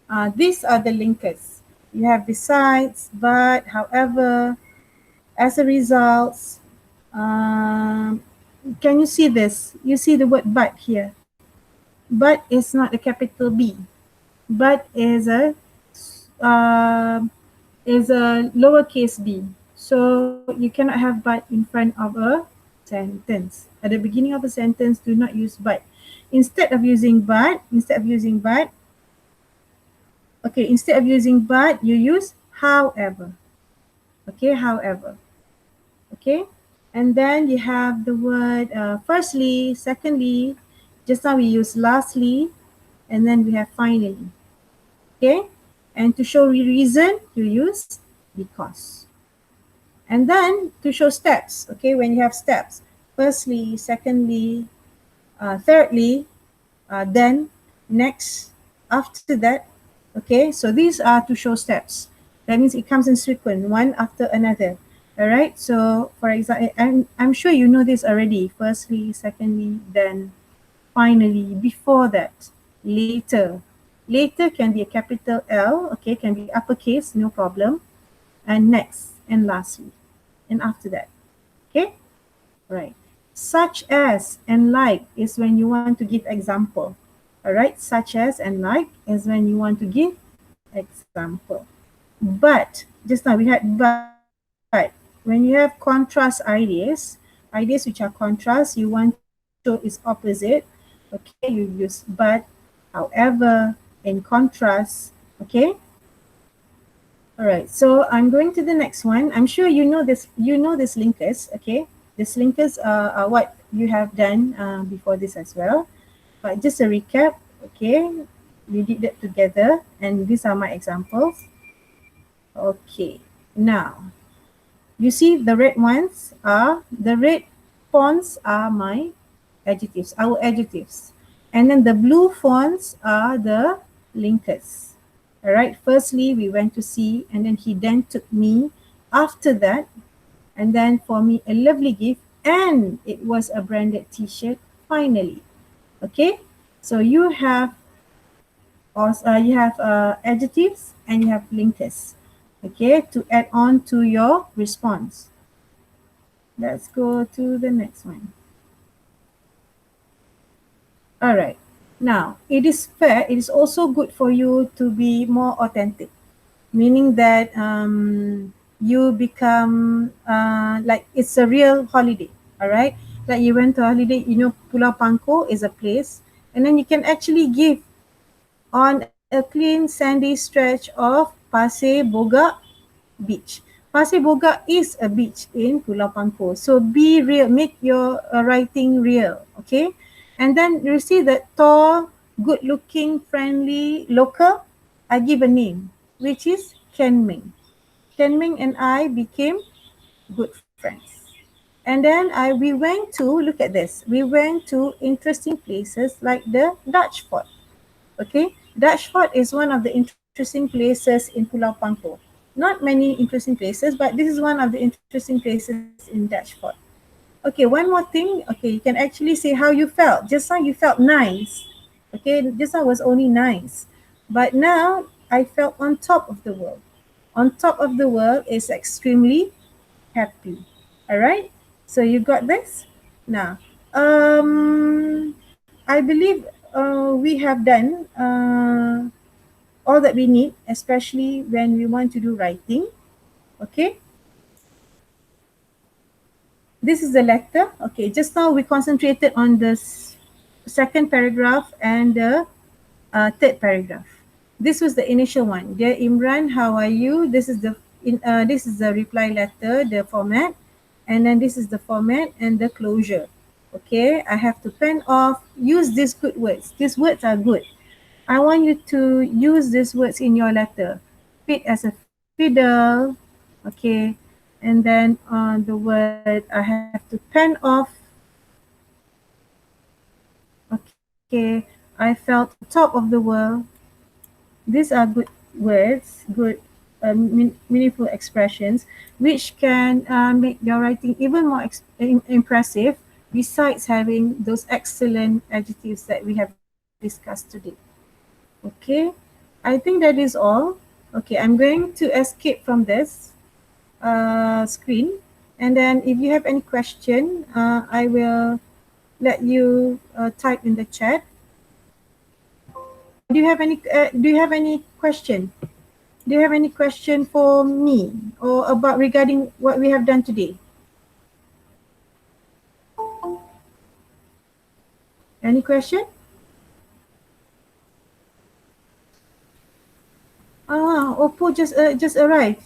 I? These are the linkers. You have besides, but, however, as a result. Um, can you see this? You see the word but here. But is not a capital B. But is a lowercase b. So you cannot have but in front of a sentence. At the beginning of a sentence, do not use but. Instead of using but, you use however. Okay, however. Okay, and then you have the word firstly, secondly. Just now we use lastly, and then we have finally. Okay, and to show reason, you use because. And then to show steps, okay, when you have steps, firstly, secondly, thirdly, then, next, after that, okay, so these are to show steps. That means it comes in sequence, one after another. All right, so for example, I'm sure you know this already. Firstly, secondly, then, finally, before that, later. Later can be a capital L, okay, can be uppercase, no problem. And next, and lastly, and after that. Okay, right. Such as and like is when you want to give example. All right, such as and like is when you want to give example. But just now we had but. When you have contrast ideas which are contrast, you want to show its opposite. Okay, you use but, however, in contrast. Okay. All right, so I'm going to the next one. I'm sure you know this. You know this linkers, okay? These linkers are what you have done before this as well. But just a recap, okay? We did that together, and these are my examples. Okay, now you see the red fonts are my adjectives, our adjectives, and then the blue fonts are the linkers. All right, firstly we went to see, and then he then took me. After that, and then for me a lovely gift, and it was a branded t-shirt finally. Okay, so you have adjectives and you have linkers, okay, to add on to your response. Let's go to the next one. All right. Now, it is fair, it is also good for you to be more authentic, meaning that you become like it's a real holiday. All right. Like you went to a holiday, you know, Pulau Pangko is a place, and then you can actually give on a clean sandy stretch of Pasir Boga beach. Pasir Boga is a beach in Pulau Pangko. So be real, make your writing real, okay? And then you see that tall, good looking, friendly, local, I give a name, which is Ken Ming. Ken Ming and I became good friends. And then we went to, look at this, we went to interesting places like the Dutch Fort. Okay, Dutch Fort is one of the interesting places in Pulau Pangko. Not many interesting places, but this is one of the interesting places in Dutch Fort. Okay, one more thing. Okay, you can actually say how you felt. Just now you felt nice. Okay, just now was only nice. But now I felt on top of the world. On top of the world is extremely happy. All right, so you got this? Now, I believe we have done all that we need, especially when we want to do writing. Okay, this is the letter. Okay, just now we concentrated on the second paragraph and the third paragraph. This was the initial one. Dear Imran, how are you? This is the reply letter, the format, and then this is the format and the closure. Okay, I have to pen off. Use these good words. These words are good. I want you to use these words in your letter. Fit as a fiddle, okay, and then on the word I have to pen off. Okay, I felt on top of the world. These are good words, good meaningful expressions, which can make your writing even more impressive. Besides having those excellent adjectives that we have discussed today. Okay, I think that is all. Okay, I'm going to escape from this screen, and then if you have any question, I will let you type in the chat. Do you have any? Do you have any question? Do you have any question for me or about regarding what we have done today? Any question? Oppo just arrived.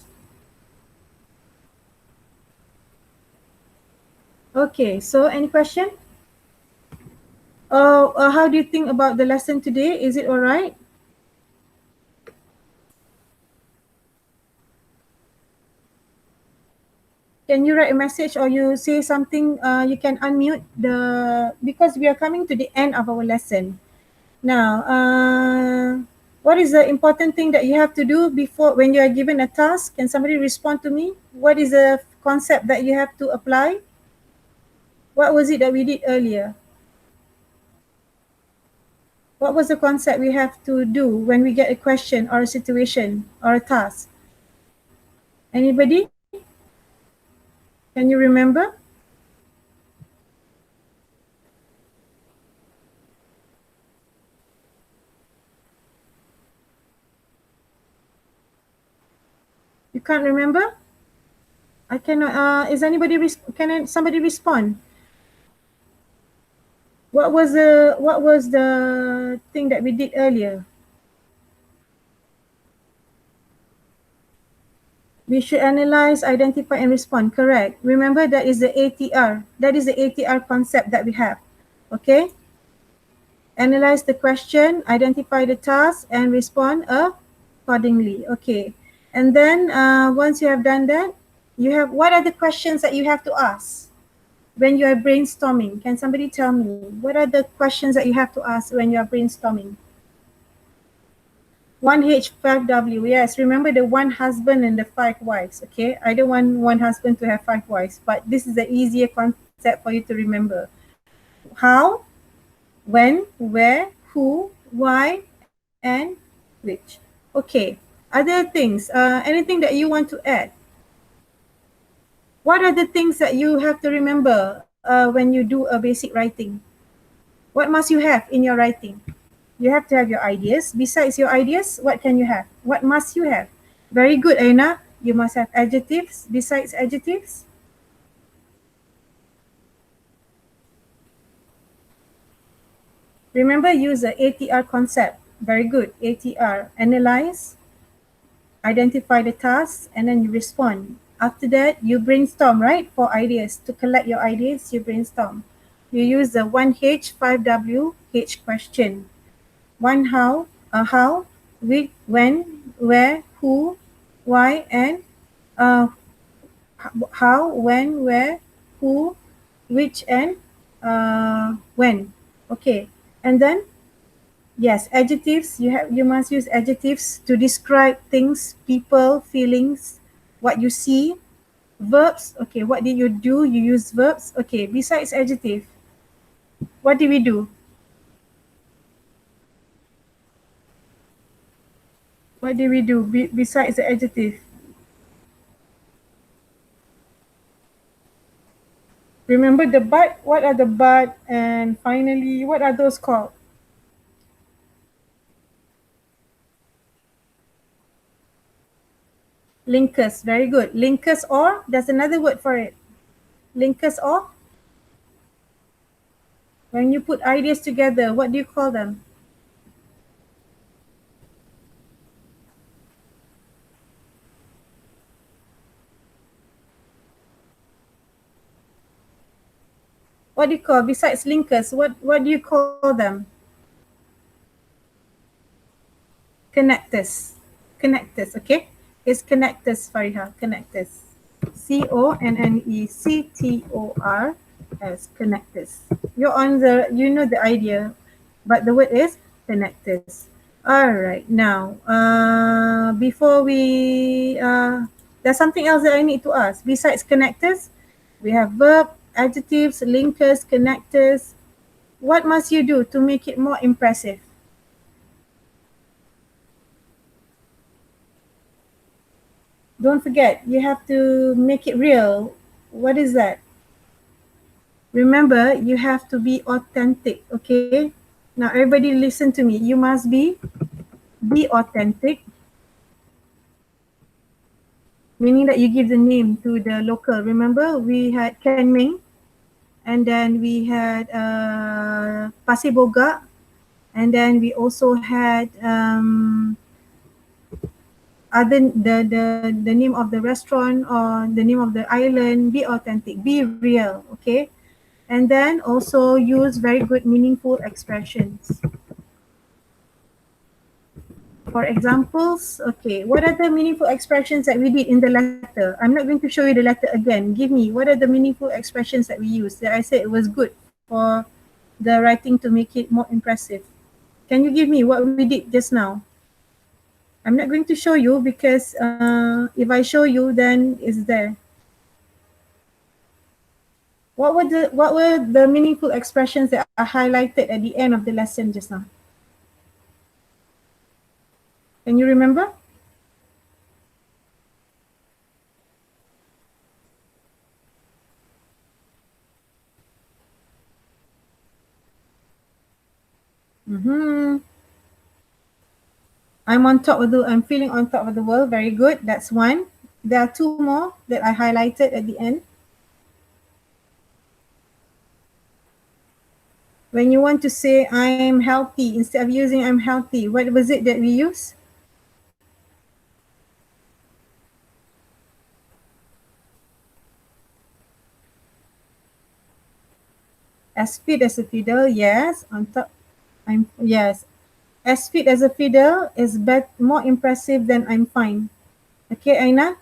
Okay, so any question? How do you think about the lesson today? Is it all right? Can you write a message or you say something? You can unmute because we are coming to the end of our lesson. Now, what is the important thing that you have to do before when you are given a task? Can somebody respond to me? What is the concept that you have to apply? What was it that we did earlier? What was the concept we have to do when we get a question or a situation or a task? Anybody? Can you remember? You can't remember? I cannot. Is anybody? Somebody respond? What was the thing that we did earlier? We should analyze, identify, and respond. Correct. Remember that is the ATR. That is the ATR concept that we have. Okay. Analyze the question, identify the task, and respond accordingly. Okay. And then once you have done that, you have what are the questions that you have to ask when you are brainstorming? Can somebody tell me what are the questions that you have to ask when you are brainstorming? 1H5W, yes, remember the one husband and the 5 wives, okay? I don't want one husband to have 5 wives, but this is the easier concept for you to remember. How, when, where, who, why, and which. Okay, other things, anything that you want to add? What are the things that you have to remember when you do a basic writing? What must you have in your writing? You have to have your ideas. Besides your ideas, what can you have? What must you have? Very good, Aina. You must have adjectives. Besides adjectives, remember use the ATR concept. Very good. ATR. Analyze, identify the tasks, and then you respond. After that, you brainstorm, right? For ideas. To collect your ideas, you brainstorm. You use the 1H, 5W, H question. One how, which, when, where, who, why, and uh, how, when, where, who, which, and when. Okay, and then yes, adjectives. You must use adjectives to describe things, people, feelings, what you see. Verbs. Okay, what did you do? You use verbs. Okay, besides adjective, what did we do? What did we do besides the adjective? Remember the but? What are the but? And finally, what are those called? Linkers. Very good. Linkers or? There's another word for it. Linkers or? When you put ideas together, what do you call them? What do you call, besides linkers, what do you call them? Connectors. Connectors, okay? It's connectors, Fariha. Connectors. CONNECTORS. Connectors. You know the idea, but the word is connectors. All right, now, before we, there's something else that I need to ask. Besides connectors, we have verb, adjectives, linkers, connectors. What must you do to make it more impressive? Don't forget, you have to make it real. What is that? Remember, you have to be authentic, okay? Now, everybody listen to me. You must be authentic, meaning that you give the name to the local. Remember, we had Ken Ming, and then we had Pasir Boga, and then we also had other the name of the restaurant or the name of the island. Be authentic, be real, okay? And then also use very good meaningful expressions. For examples, okay, what are the meaningful expressions that we did in the letter? I'm not going to show you the letter again. Give me, what are the meaningful expressions that we used that I said it was good for the writing to make it more impressive? Can you give me what we did just now? I'm not going to show you because if I show you, then it's there. What were the meaningful expressions that are highlighted at the end of the lesson just now? Can you remember? Mm-hmm. I'm feeling on top of the world. Very good. That's one. There are two more that I highlighted at the end. When you want to say I'm healthy, instead of using I'm healthy, what was it that we use? As fit as a fiddle, yes. On top, yes. As fit as a fiddle is more impressive than I'm fine. Okay, Aina?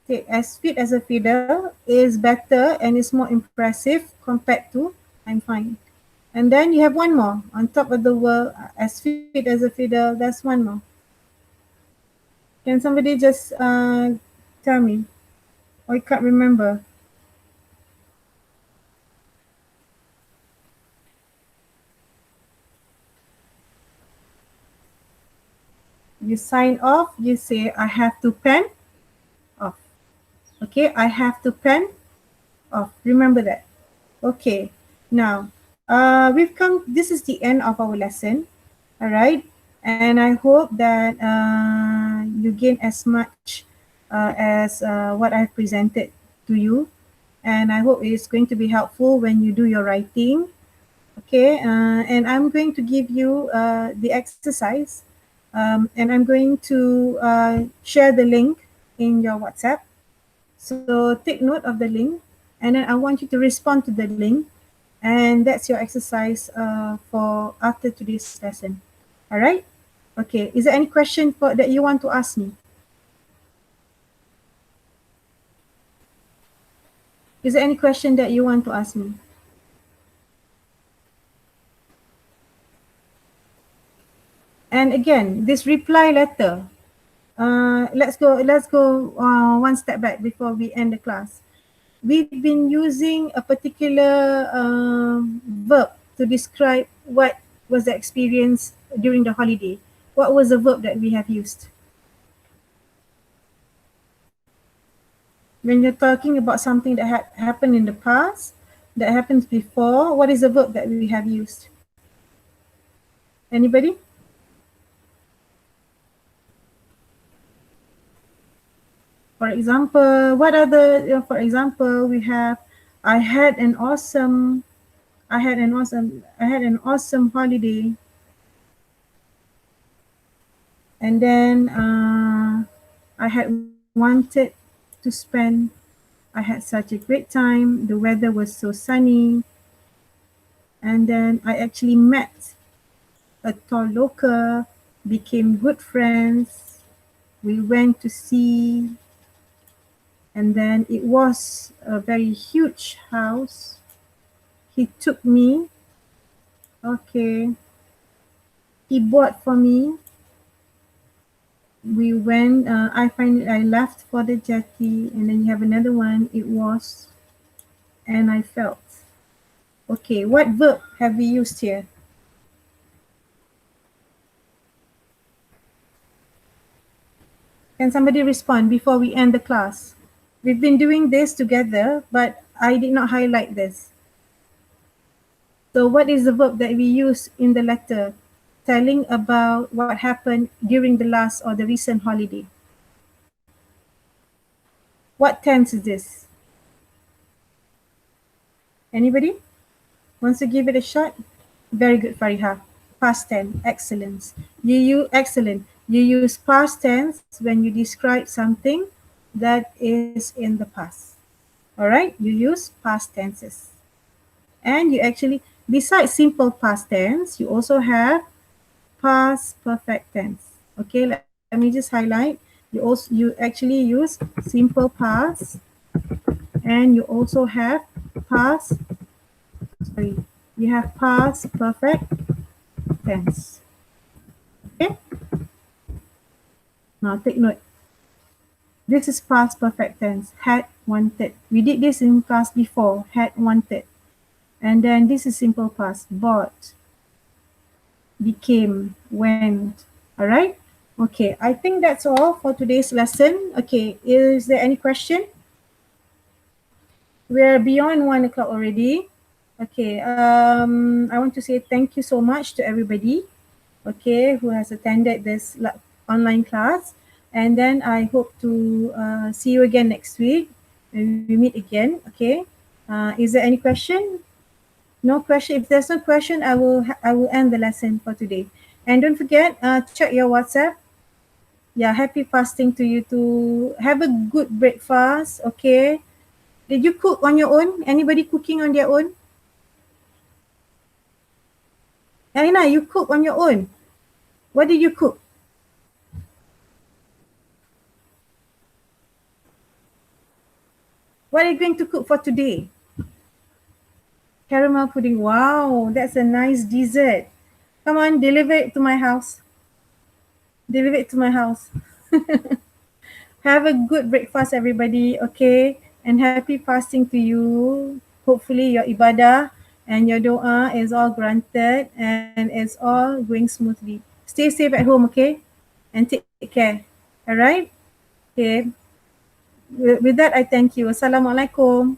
Okay, as fit as a fiddle is better and is more impressive compared to I'm fine. And then you have one more on top of the word as fit as a fiddle. That's one more. Can somebody just tell me? Or you can't remember? You sign off. You say I have to pen off. Okay, I have to pen off. Remember that. Okay. Now, we've come. This is the end of our lesson. All right, and I hope that you gain as much as what I've presented to you, and I hope it's going to be helpful when you do your writing. Okay, and I'm going to give you the exercise, and I'm going to share the link in your WhatsApp. So take note of the link, and then I want you to respond to the link, and that's your exercise for after today's lesson. All right. Okay. Is there any question that you want to ask me? Is there any question that you want to ask me? And again, this reply letter. Let's go one step back before we end the class. We've been using a particular verb to describe what was the experience during the holiday. What was the verb that we have used? When you're talking about something that had happened in the past, that happens before, what is the verb that we have used? Anybody? For example, what are the, for example, we have, I had an awesome holiday. And then I had wanted to spend, I had such a great time. The weather was so sunny. And then I actually met a tall local, became good friends. We went to see, and then it was a very huge house. He took me, okay. He bought for me. We went, I left for the jetty, and then you have another one, it was, and I felt. Okay, what verb have we used here? Can somebody respond before we end the class? We've been doing this together, but I did not highlight this. So what is the verb that we use in the letter telling about what happened during the last or the recent holiday? What tense is this? Anybody wants to give it a shot? Very good, Fariha. Past tense, excellence. Excellent. You use past tense when you describe something that is in the past. All right, you use past tenses. And you actually, besides simple past tense, you also have past perfect tense. Okay, let me just highlight. You actually use simple past, and you also have past, sorry, you have past perfect tense. Okay, now take note. This is past perfect tense, had, wanted. We did this in class before, had, wanted. And then this is simple past, bought, became, went. All right? Okay, I think that's all for today's lesson. Okay, is there any question? We're beyond 1 o'clock already. Okay, I want to say thank you so much to everybody, okay, who has attended this online class. And then I hope to see you again next week when we meet again, okay. Is there any question? No question. If there's no question, I will end the lesson for today. And don't forget, check your WhatsApp. Yeah, happy fasting to you too. Have a good breakfast, okay. Did you cook on your own? Anybody cooking on their own? Aina, you cook on your own. What did you cook? What are you going to cook for today? Caramel pudding. Wow, that's a nice dessert. Come on, deliver it to my house. Deliver it to my house. Have a good breakfast, everybody, okay? And happy fasting to you. Hopefully your ibadah and your doa is all granted and it's all going smoothly. Stay safe at home, okay? And take care. All right? Okay. With that, I thank you. Assalamualaikum.